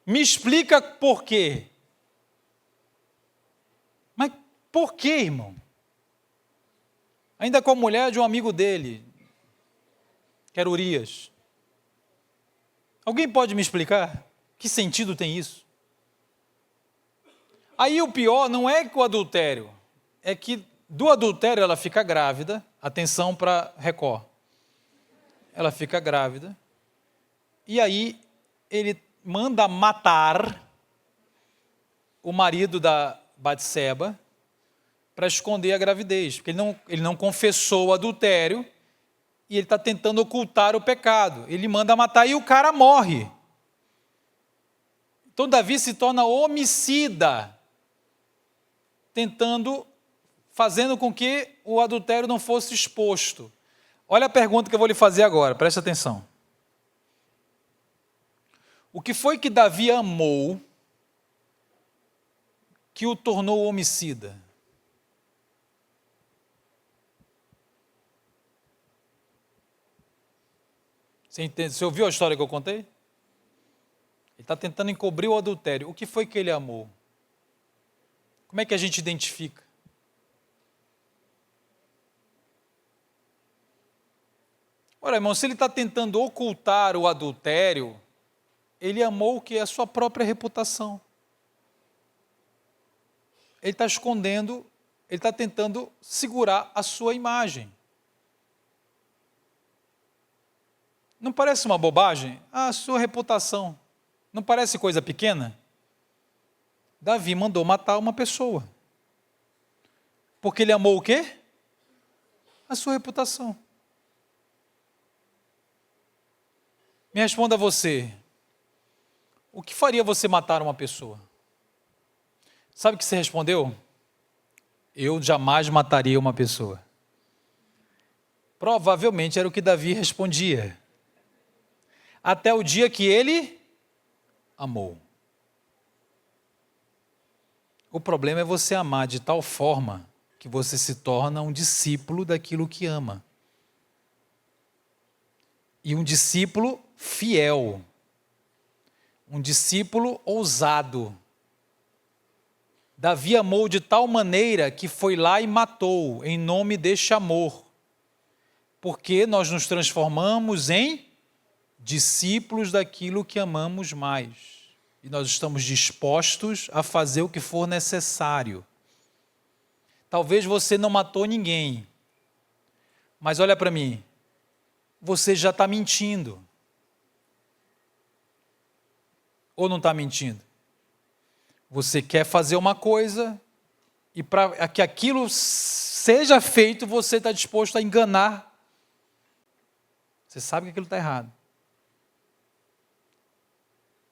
Me explica por quê. Mas por quê, irmão? Ainda com a mulher de um amigo dele, que era Urias. Alguém pode me explicar? Que sentido tem isso? Aí o pior não é que o adultério, é que do adultério ela fica grávida, atenção para Record. Ela fica grávida, e aí ele manda matar o marido da Batseba para esconder a gravidez, porque ele não confessou o adultério e ele está tentando ocultar o pecado. Ele manda matar e o cara morre. Então Davi se torna homicida, fazendo com que o adultério não fosse exposto. Olha a pergunta que eu vou lhe fazer agora, preste atenção. O que foi que Davi amou que o tornou homicida? Você entende? Você ouviu a história que eu contei? Ele está tentando encobrir o adultério. O que foi que ele amou? Como é que a gente identifica? Ora, irmão, se ele está tentando ocultar o adultério, ele amou o que é a sua própria reputação. Ele está escondendo, ele está tentando segurar a sua imagem. Não parece uma bobagem? A sua reputação. Não parece coisa pequena? Davi mandou matar uma pessoa. Porque ele amou o quê? A sua reputação. Me responda você. O que faria você matar uma pessoa? Sabe o que você respondeu? Eu jamais mataria uma pessoa. Provavelmente era o que Davi respondia. Até o dia que ele amou. O problema é você amar de tal forma que você se torna um discípulo daquilo que ama. E um discípulo fiel. Um discípulo ousado. Davi amou de tal maneira que foi lá e matou em nome deste amor. Porque nós nos transformamos em discípulos daquilo que amamos mais. E nós estamos dispostos a fazer o que for necessário. Talvez você não matou ninguém, mas olha para mim, você já está mentindo. Ou não está mentindo? Você quer fazer uma coisa e para que aquilo seja feito, você está disposto a enganar. Você sabe que aquilo está errado.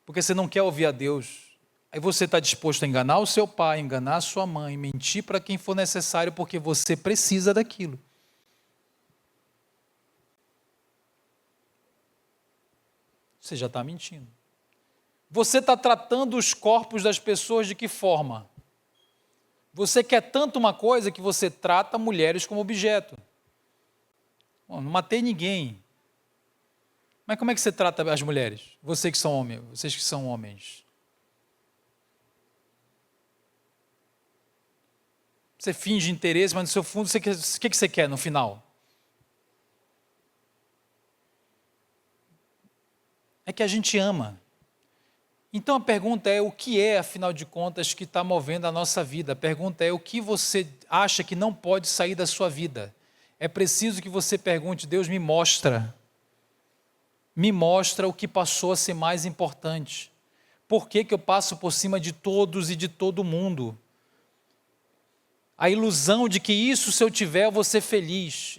Porque você não quer ouvir a Deus. Aí você está disposto a enganar o seu pai, enganar a sua mãe, mentir para quem for necessário, porque você precisa daquilo. Você já está mentindo. Você está tratando os corpos das pessoas de que forma? Você quer tanto uma coisa que você trata mulheres como objeto. Bom, não matei ninguém. Mas como é que você trata as mulheres? Vocês que são homens. Você finge interesse, mas no seu fundo, o que você quer no final? É que a gente ama. Então a pergunta é, o que é, afinal de contas, que está movendo a nossa vida? A pergunta é, o que você acha que não pode sair da sua vida? É preciso que você pergunte, Deus me mostra o que passou a ser mais importante. Por que eu passo por cima de todos e de todo mundo? A ilusão de que isso, se eu tiver, eu vou ser feliz.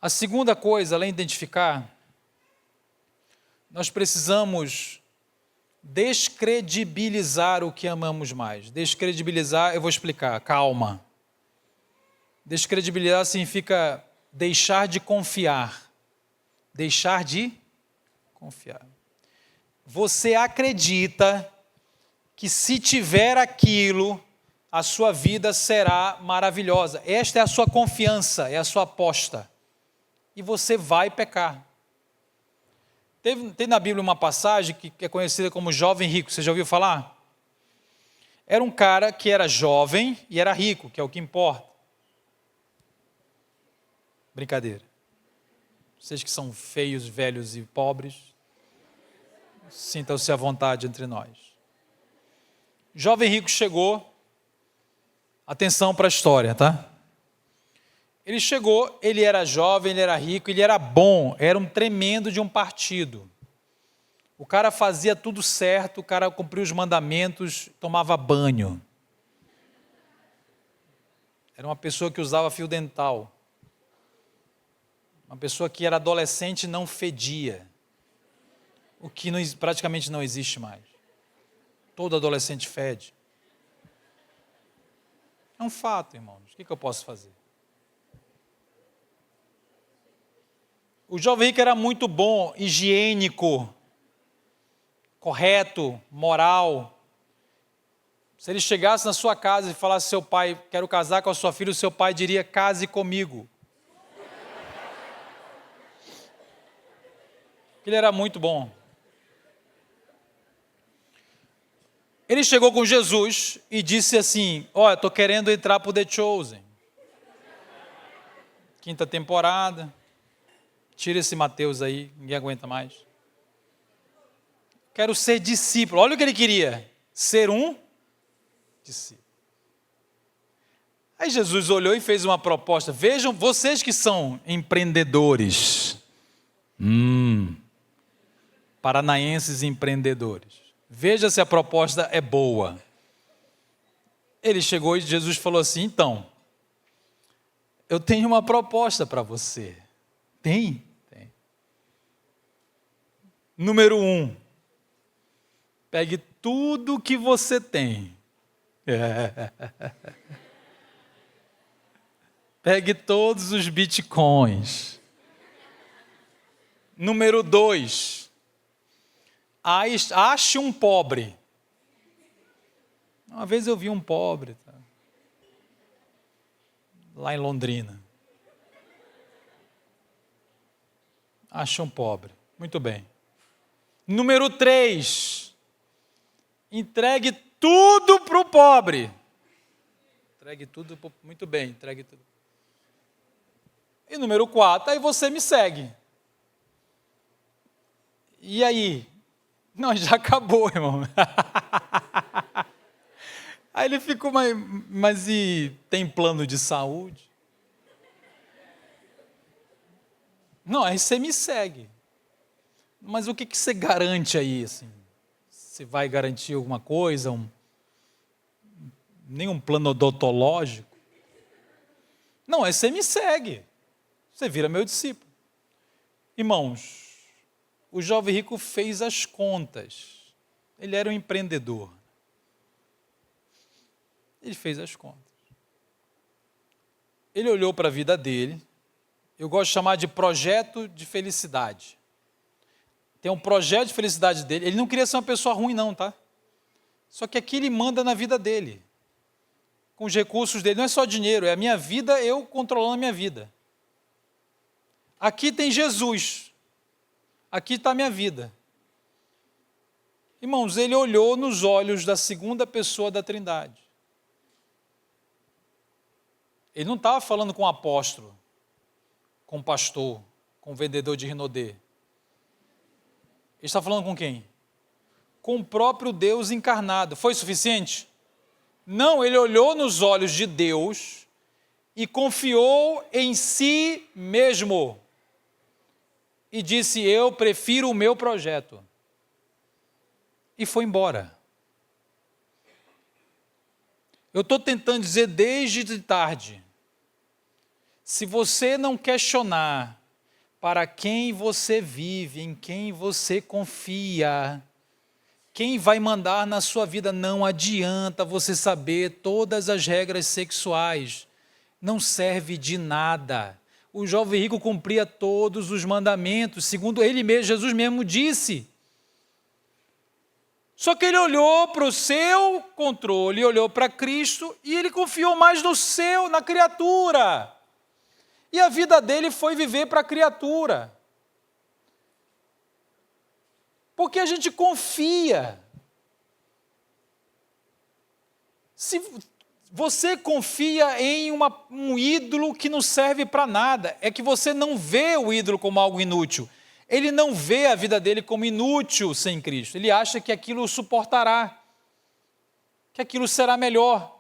A segunda coisa, além de identificar, nós precisamos descredibilizar o que amamos mais. Descredibilizar, eu vou explicar, calma. Descredibilizar significa deixar de confiar. Deixar de confiar. Você acredita que se tiver aquilo, a sua vida será maravilhosa. Esta é a sua confiança, é a sua aposta. E você vai pecar. Tem na Bíblia uma passagem que é conhecida como jovem rico. Você já ouviu falar? Era um cara que era jovem e era rico, que é o que importa. Brincadeira. Vocês que são feios, velhos e pobres, sintam-se à vontade entre nós. Jovem rico chegou. Atenção para a história, tá? Ele chegou, ele era jovem, ele era rico, ele era bom, era um tremendo de um partido. O cara fazia tudo certo, o cara cumpria os mandamentos, tomava banho. Era uma pessoa que usava fio dental. Uma pessoa que era adolescente e não fedia. O que praticamente não existe mais. Todo adolescente fede. É um fato, irmãos. O que eu posso fazer? O jovem rico era muito bom, higiênico, correto, moral. Se ele chegasse na sua casa e falasse ao seu pai, quero casar com a sua filha, o seu pai diria, case comigo. Ele era muito bom. Ele chegou com Jesus e disse assim, olha, estou querendo entrar para o The Chosen. 5ª temporada. Tira esse Mateus aí, ninguém aguenta mais. Quero ser discípulo. Olha o que ele queria. Ser um discípulo. Aí Jesus olhou e fez uma proposta. Vejam, vocês que são empreendedores. Paranaenses empreendedores. Veja se a proposta é boa. Ele chegou e Jesus falou assim, então, eu tenho uma proposta para você. Tem? Tem. Número 1, pegue tudo que você tem. Pegue todos os bitcoins. Número 2, ache um pobre. Uma vez eu vi um pobre, tá? Lá em Londrina. Ache um pobre. Muito bem. Número 3, entregue tudo para o pobre. Entregue tudo, muito bem, entregue tudo. E número 4, aí você me segue. E aí? Não, já acabou, irmão. Aí ele ficou, mas e tem plano de saúde? Não, aí você me segue. Mas o que você garante aí, assim? Você vai garantir alguma coisa? Nenhum plano odontológico? Não, aí você me segue. Você vira meu discípulo. Irmãos, o jovem rico fez as contas. Ele era um empreendedor. Ele fez as contas. Ele olhou para a vida dele. Eu gosto de chamar de projeto de felicidade. Tem um projeto de felicidade dele. Ele não queria ser uma pessoa ruim, não, tá? Só que aqui ele manda na vida dele. Com os recursos dele. Não é só dinheiro, é a minha vida, eu controlando a minha vida. Aqui tem Jesus. Aqui está a minha vida. Irmãos, ele olhou nos olhos da segunda pessoa da Trindade. Ele não estava falando com o apóstolo, com o pastor, com o vendedor de Rinodê. Ele está falando com quem? Com o próprio Deus encarnado. Foi suficiente? Não, ele olhou nos olhos de Deus e confiou em si mesmo. E disse, eu prefiro o meu projeto. E foi embora. Eu estou tentando dizer desde de tarde, se você não questionar para quem você vive, em quem você confia, quem vai mandar na sua vida, não adianta você saber todas as regras sexuais, não serve de nada. O jovem rico cumpria todos os mandamentos, segundo ele mesmo, Jesus mesmo disse. Só que ele olhou para o seu controle, olhou para Cristo e ele confiou mais na criatura. E a vida dele foi viver para a criatura. Porque a gente confia. Se você confia em um ídolo que não serve para nada, é que você não vê o ídolo como algo inútil. Ele não vê a vida dele como inútil sem Cristo. Ele acha que aquilo suportará, que aquilo será melhor.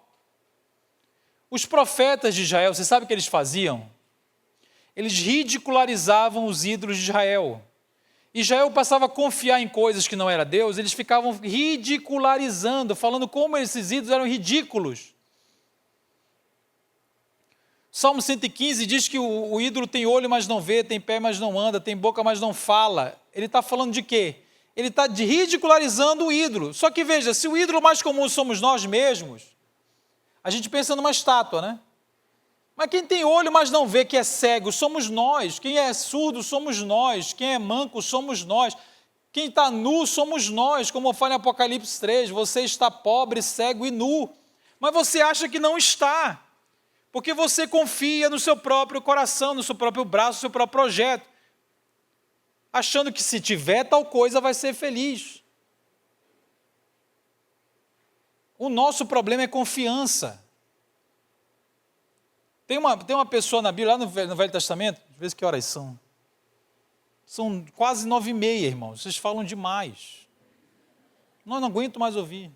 Os profetas de Israel, você sabe o que eles faziam? Eles ridicularizavam os ídolos de Israel. Israel passava a confiar em coisas que não era Deus, eles ficavam ridicularizando, falando como esses ídolos eram ridículos. Salmo 115 diz que o ídolo tem olho, mas não vê, tem pé, mas não anda, tem boca, mas não fala. Ele está falando de quê? Ele está ridicularizando o ídolo. Só que veja, se o ídolo mais comum somos nós mesmos, a gente pensa numa estátua, né? Mas quem tem olho, mas não vê, que é cego, somos nós. Quem é surdo, somos nós. Quem é manco, somos nós. Quem está nu, somos nós, como fala em Apocalipse 3. Você está pobre, cego e nu. Mas você acha que não está. Porque você confia no seu próprio coração, no seu próprio braço, no seu próprio projeto. Achando que se tiver tal coisa vai ser feliz. O nosso problema é confiança. Tem uma pessoa na Bíblia, lá no Velho Testamento, às vezes que horas são? São quase 9h30, irmãos. Vocês falam demais. Não aguento mais ouvir.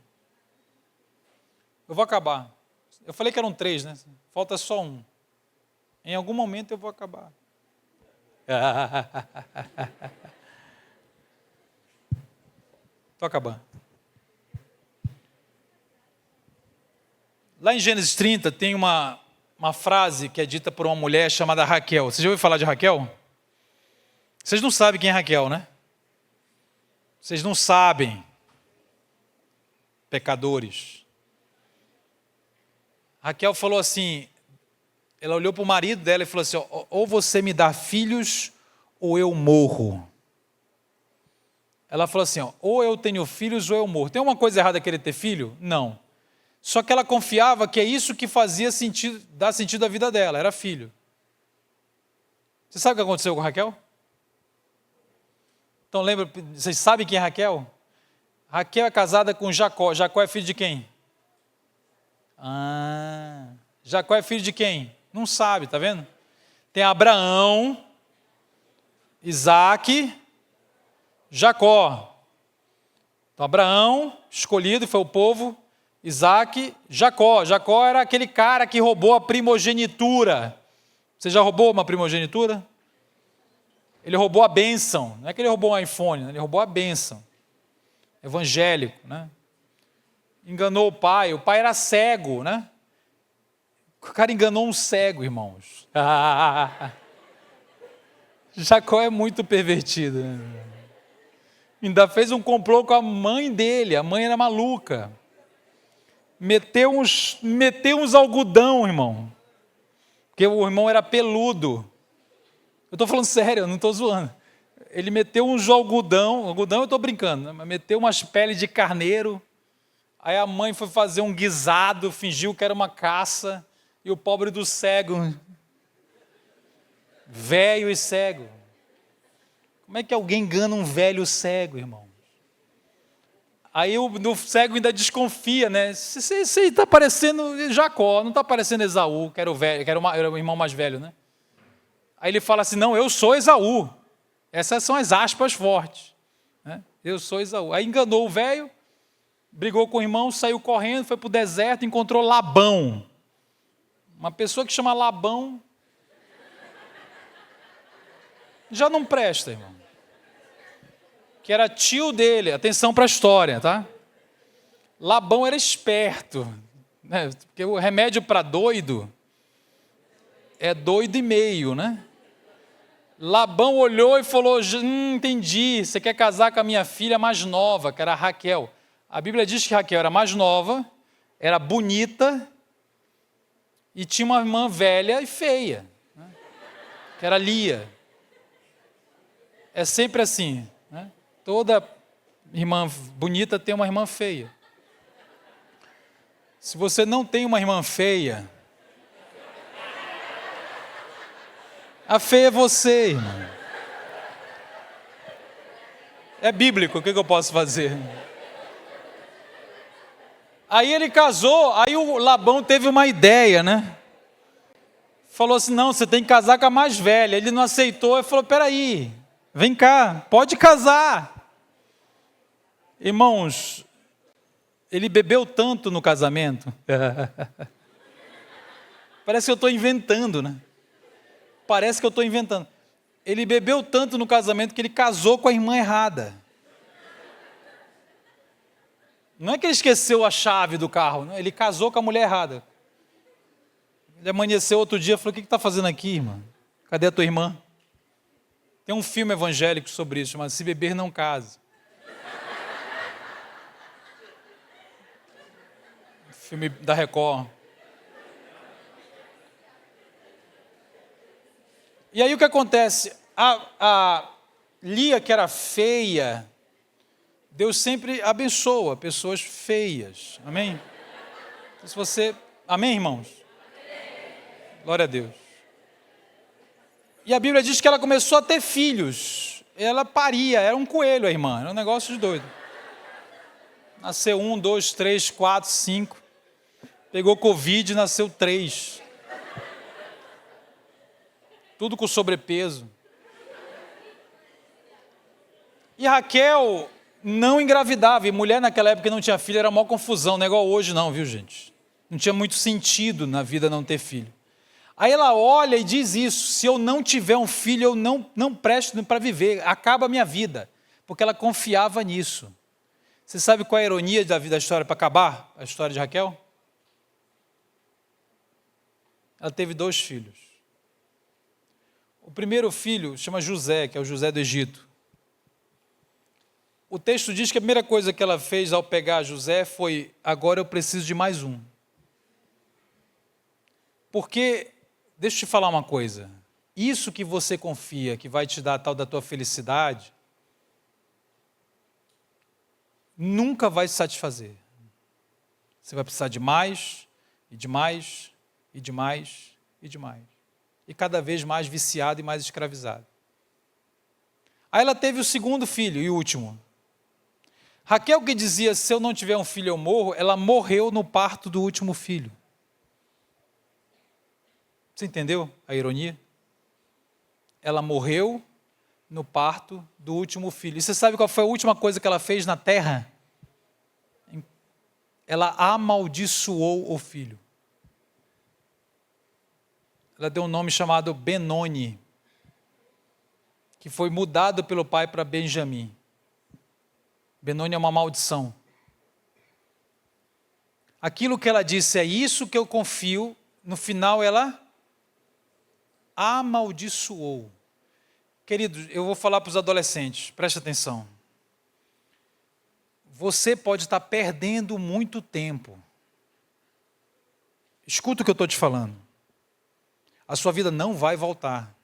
Eu vou acabar. Eu falei que eram 3, né? Falta só um. Em algum momento eu vou acabar. Estou acabando. Lá em Gênesis 30 tem uma frase que é dita por uma mulher chamada Raquel. Você já ouviu falar de Raquel? Vocês não sabem quem é Raquel, né? Vocês não sabem. Pecadores. Raquel falou assim, ela olhou para o marido dela e falou assim, ou você me dá filhos ou eu morro. Ela falou assim, ou eu tenho filhos ou eu morro. Tem uma coisa errada querer ter filho? Não. Só que ela confiava que é isso que fazia sentido, dar sentido à vida dela, era filho. Você sabe o que aconteceu com Raquel? Então lembra, vocês sabem quem é Raquel? Raquel é casada com Jacó. Jacó é filho de quem? Jacó é filho de quem? Não sabe, tá vendo? Tem Abraão, Isaac, Jacó. Então Abraão, escolhido, foi o povo. Isaac, Jacó. Jacó era aquele cara que roubou a primogenitura. Você já roubou uma primogenitura? Ele roubou a bênção. Não é que ele roubou um iPhone, ele roubou a bênção. Evangélico, né? Enganou o pai era cego, né? O cara enganou um cego, irmãos. Jacó é muito pervertido, né? Ainda fez um complô com a mãe dele, a mãe era maluca. Meteu uns algodão, irmão. Porque o irmão era peludo. Eu estou falando sério, eu não estou zoando. Ele meteu uns algodão eu estou brincando, né? Mas meteu umas peles de carneiro. Aí a mãe foi fazer um guisado, fingiu que era uma caça. E o pobre do cego, velho e cego. Como é que alguém engana um velho cego, irmão? Aí o cego ainda desconfia, né? Você está parecendo Jacó, não está parecendo Esaú, que era o irmão mais velho, né? Aí ele fala assim, não, eu sou Esaú. Essas são as aspas fortes, né? Eu sou Esaú. Aí enganou o velho, brigou com o irmão, saiu correndo, foi para o deserto, encontrou Labão. Uma pessoa que chama Labão já não presta, irmão. Que era tio dele, atenção para a história, tá? Labão era esperto, né? Porque o remédio para doido é doido e meio, né? Labão olhou e falou, entendi, você quer casar com a minha filha mais nova, que era Raquel. A Bíblia diz que Raquel era mais nova, era bonita e tinha uma irmã velha e feia, né? Que era Lia. É sempre assim, né? Toda irmã bonita tem uma irmã feia. Se você não tem uma irmã feia, a feia é você, irmão. É bíblico, o que eu posso fazer? Aí ele casou, aí o Labão teve uma ideia, né? Falou assim, não, você tem que casar com a mais velha. Ele não aceitou, ele falou, peraí, vem cá, pode casar. Irmãos, ele bebeu tanto no casamento. Parece que eu estou inventando, né? Parece que eu estou inventando. Ele bebeu tanto no casamento que ele casou com a irmã errada. Não é que ele esqueceu a chave do carro, não. Ele casou com a mulher errada. Ele amanheceu outro dia e falou, o que está fazendo aqui, irmã? Cadê a tua irmã? Tem um filme evangélico sobre isso, chamado Se Beber Não Case. Filme da Record. E aí o que acontece? A Lia, que era feia, Deus sempre abençoa pessoas feias. Amém? Então, se você... Amém, irmãos? Glória a Deus. E a Bíblia diz que ela começou a ter filhos. Ela paria, era um coelho a irmã, era um negócio de doido. Nasceu 1, 2, 3, 4, 5. Pegou Covid e nasceu 3. Tudo com sobrepeso. E Raquel não engravidava. E mulher naquela época que não tinha filho era uma confusão. Não é igual hoje não, viu gente? Não tinha muito sentido na vida não ter filho. Aí ela olha e diz isso, se eu não tiver um filho, eu não presto para viver, acaba a minha vida. Porque ela confiava nisso. Você sabe qual é a ironia da vida da história para acabar? A história de Raquel? Ela teve 2 filhos. O primeiro filho chama José, que é o José do Egito. O texto diz que a primeira coisa que ela fez ao pegar José foi, agora eu preciso de mais um. Porque, deixa eu te falar uma coisa, isso que você confia, que vai te dar a tal da tua felicidade, nunca vai se satisfazer. Você vai precisar de mais, e de mais, e de mais, e de mais. E cada vez mais viciado e mais escravizado. Aí ela teve o segundo filho e último. Raquel, que dizia, se eu não tiver um filho eu morro, ela morreu no parto do último filho. Você entendeu a ironia? Ela morreu no parto do último filho. E você sabe qual foi a última coisa que ela fez na terra? Ela amaldiçoou o filho. Ela deu um nome chamado Benoni, que foi mudado pelo pai para Benjamim. Benoni é uma maldição. Aquilo que ela disse, é isso que eu confio, no final ela amaldiçoou. Queridos, eu vou falar para os adolescentes, preste atenção. Você pode estar perdendo muito tempo. Escuta o que eu estou te falando. A sua vida não vai voltar.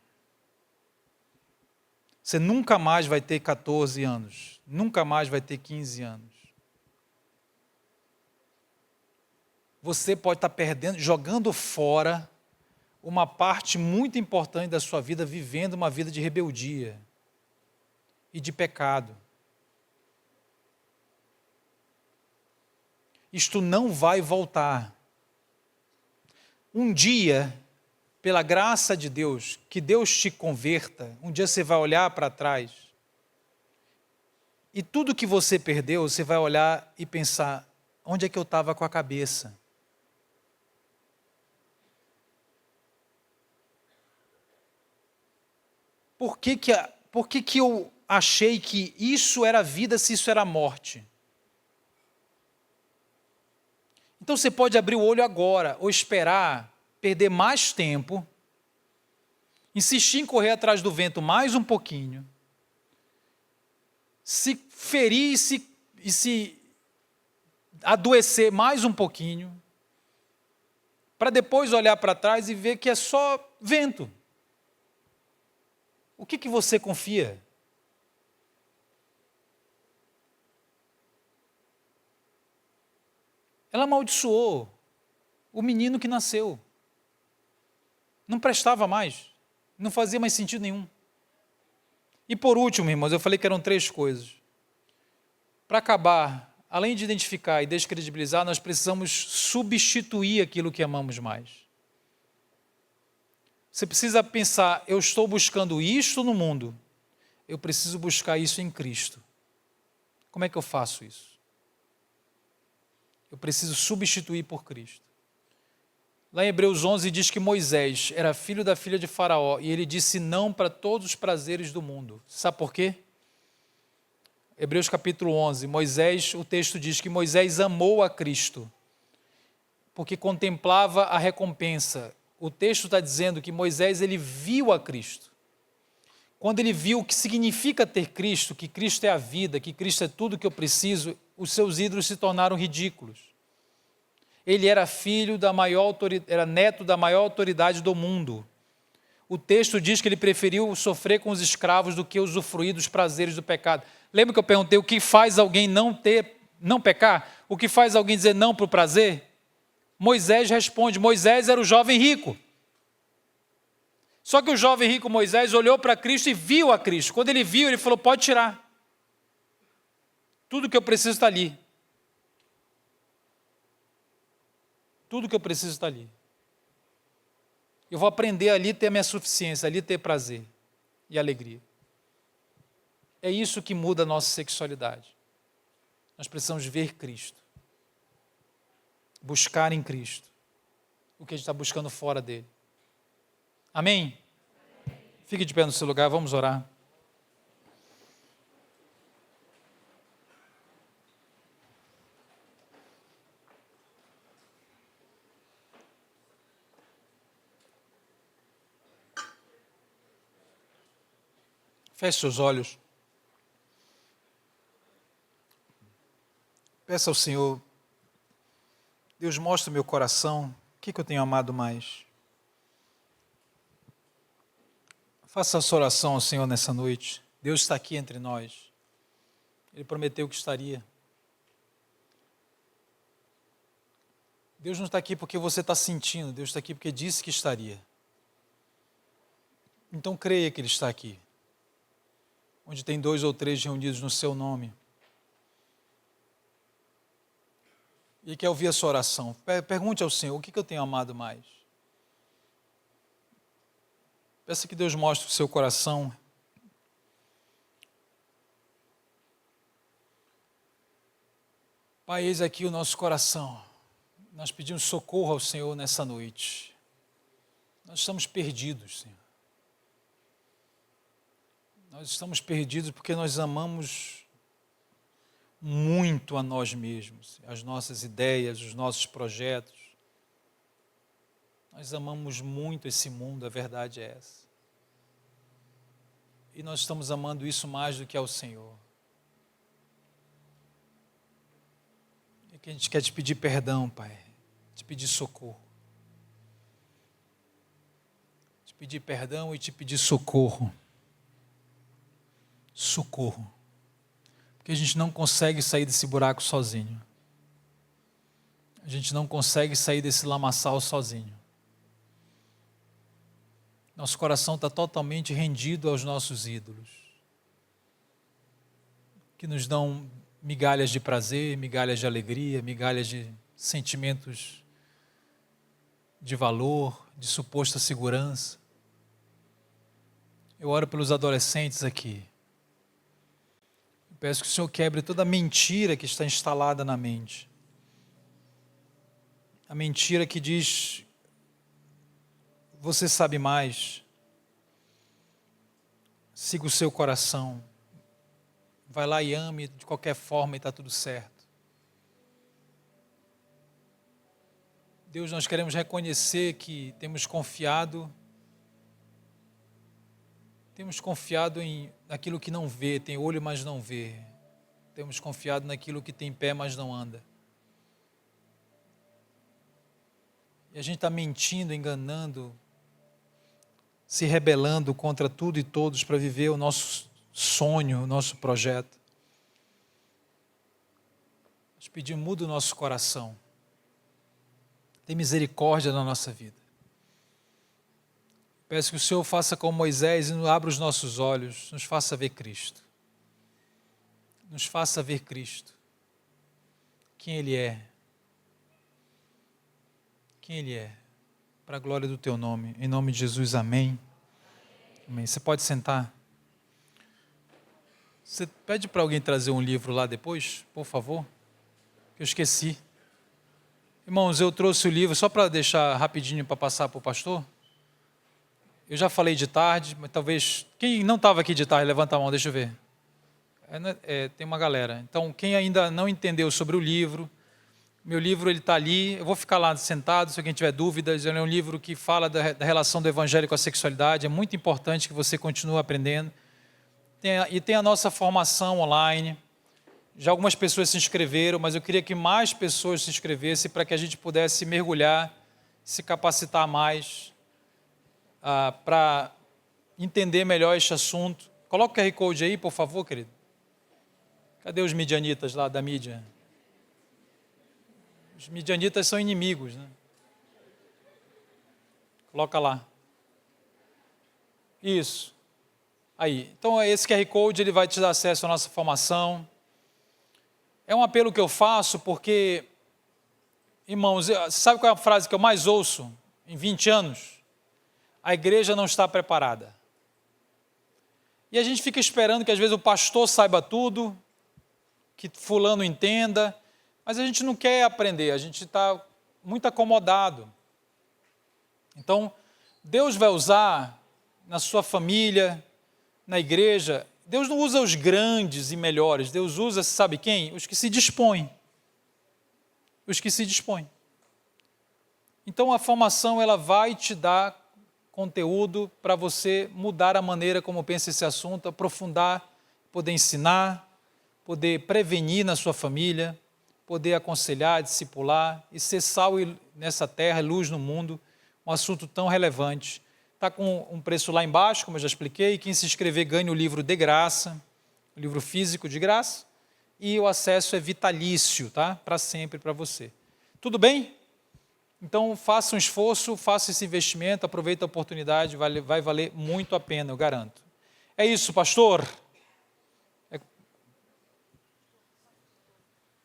Você nunca mais vai ter 14 anos. Nunca mais vai ter 15 anos. Você pode estar perdendo, jogando fora uma parte muito importante da sua vida, vivendo uma vida de rebeldia e de pecado. Isto não vai voltar. Um dia, pela graça de Deus, que Deus te converta, um dia você vai olhar para trás e tudo que você perdeu, você vai olhar e pensar, onde é que eu estava com a cabeça? Por que eu achei que isso era vida se isso era morte? Então você pode abrir o olho agora, ou esperar, perder mais tempo, insistir em correr atrás do vento mais um pouquinho, se ferir e se adoecer mais um pouquinho, para depois olhar para trás e ver que é só vento. O que você confia? Ela amaldiçoou o menino que nasceu. Não prestava mais, não fazia mais sentido nenhum. E por último, irmãos, eu falei que eram 3 coisas. para acabar, além de identificar e descredibilizar, nós precisamos substituir aquilo que amamos mais. Você precisa pensar, eu estou buscando isto no mundo, eu preciso buscar isso em Cristo. Como é que eu faço isso? Eu preciso substituir por Cristo. Lá em Hebreus 11 diz que Moisés era filho da filha de Faraó e ele disse não para todos os prazeres do mundo. Sabe por quê? Hebreus capítulo 11, o texto diz que Moisés amou a Cristo, porque contemplava a recompensa. O texto está dizendo que Moisés ele viu a Cristo. Quando ele viu o que significa ter Cristo, que Cristo é a vida, que Cristo é tudo que eu preciso, os seus ídolos se tornaram ridículos. Ele era era neto da maior autoridade do mundo. O texto diz que ele preferiu sofrer com os escravos do que usufruir dos prazeres do pecado. Lembra que eu perguntei o que faz alguém não pecar? O que faz alguém dizer não para o prazer? Moisés responde, Moisés era o jovem rico. Só que o jovem rico Moisés olhou para Cristo e viu a Cristo. Quando ele viu, ele falou, pode tirar. Tudo que eu preciso está ali. Tudo que eu preciso está ali. Eu vou aprender ali a ter a minha suficiência, ali ter prazer e alegria. É isso que muda a nossa sexualidade. Nós precisamos ver Cristo. Buscar em Cristo o que a gente está buscando fora dele. Amém? Fique de pé no seu lugar, vamos orar. Feche seus olhos. Peça ao Senhor, Deus, mostra o meu coração, o que eu tenho amado mais. Faça essa oração ao Senhor nessa noite. Deus está aqui entre nós. Ele prometeu que estaria. Deus não está aqui porque você está sentindo, Deus está aqui porque disse que estaria. Então creia que Ele está aqui. Onde tem 2 ou 3 reunidos no seu nome. E quer ouvir a sua oração. Pergunte ao Senhor, o que eu tenho amado mais? Peça que Deus mostre o seu coração. Pai, eis aqui o nosso coração. Nós pedimos socorro ao Senhor nessa noite. Nós estamos perdidos, Senhor. Nós estamos perdidos porque nós amamos muito a nós mesmos, as nossas ideias, os nossos projetos. Nós amamos muito esse mundo, a verdade é essa. E nós estamos amando isso mais do que ao Senhor. E que a gente quer te pedir perdão, Pai, te pedir socorro. Te pedir perdão e te pedir socorro. Socorro. Porque a gente não consegue sair desse buraco sozinho. A gente não consegue sair desse lamaçal sozinho. Nosso coração está totalmente rendido aos nossos ídolos, que nos dão migalhas de prazer, migalhas de alegria, migalhas de sentimentos de valor, de suposta segurança. Eu oro pelos adolescentes aqui. Peço que o Senhor quebre toda a mentira que está instalada na mente. A mentira que diz, você sabe mais. Siga o seu coração. Vai lá e ame de qualquer forma e está tudo certo. Deus, nós queremos reconhecer que temos confiado naquilo que não vê, tem olho, mas não vê. Temos confiado naquilo que tem pé, mas não anda. E a gente está mentindo, enganando, se rebelando contra tudo e todos para viver o nosso sonho, o nosso projeto. Nós pedimos, muda o nosso coração. Tem misericórdia na nossa vida. Peço que o Senhor faça como Moisés e abra os nossos olhos, nos faça ver Cristo. nos faça ver Cristo, quem Ele é. Quem Ele é, para a glória do Teu nome. Em nome de Jesus, amém. Amém. Você pode sentar. Você pede para alguém trazer um livro lá depois, por favor? Eu esqueci. Irmãos, eu trouxe o livro só para deixar rapidinho para passar para o pastor. Eu já falei de tarde, mas talvez... Quem não estava aqui de tarde, levanta a mão, deixa eu ver. Tem uma galera. Então, quem ainda não entendeu sobre o livro... Meu livro está ali, eu vou ficar lá sentado, se alguém tiver dúvidas. Ele é um livro que fala da relação do evangelho com a sexualidade. É muito importante que você continue aprendendo. Tem a nossa formação online. Já algumas pessoas se inscreveram, mas eu queria que mais pessoas se inscrevessem para que a gente pudesse mergulhar, se capacitar mais, para entender melhor este assunto. Coloca o QR Code aí, por favor, querido. Cadê os midianitas lá da mídia? Os midianitas são inimigos, né? Coloca lá. Isso. Aí. Então, esse QR Code ele vai te dar acesso à nossa formação. É um apelo que eu faço porque, irmãos, sabe qual é a frase que eu mais ouço em 20 anos? A igreja não está preparada. E a gente fica esperando que às vezes o pastor saiba tudo, que fulano entenda, mas a gente não quer aprender, a gente está muito acomodado. Então, Deus vai usar na sua família, na igreja. Deus não usa os grandes e melhores, Deus usa, sabe quem? Os que se dispõem. Os que se dispõem. Então, a formação ela vai te dar conteúdo para você mudar a maneira como pensa esse assunto, aprofundar, poder ensinar, poder prevenir na sua família, poder aconselhar, discipular e ser sal nessa terra, luz no mundo, um assunto tão relevante. Está com um preço lá embaixo, como eu já expliquei, quem se inscrever ganha o livro de graça, o livro físico de graça, e o acesso é vitalício, tá? Para sempre para você. Tudo bem? Então faça um esforço, faça esse investimento, aproveite a oportunidade, vai valer muito a pena, eu garanto. É isso, pastor.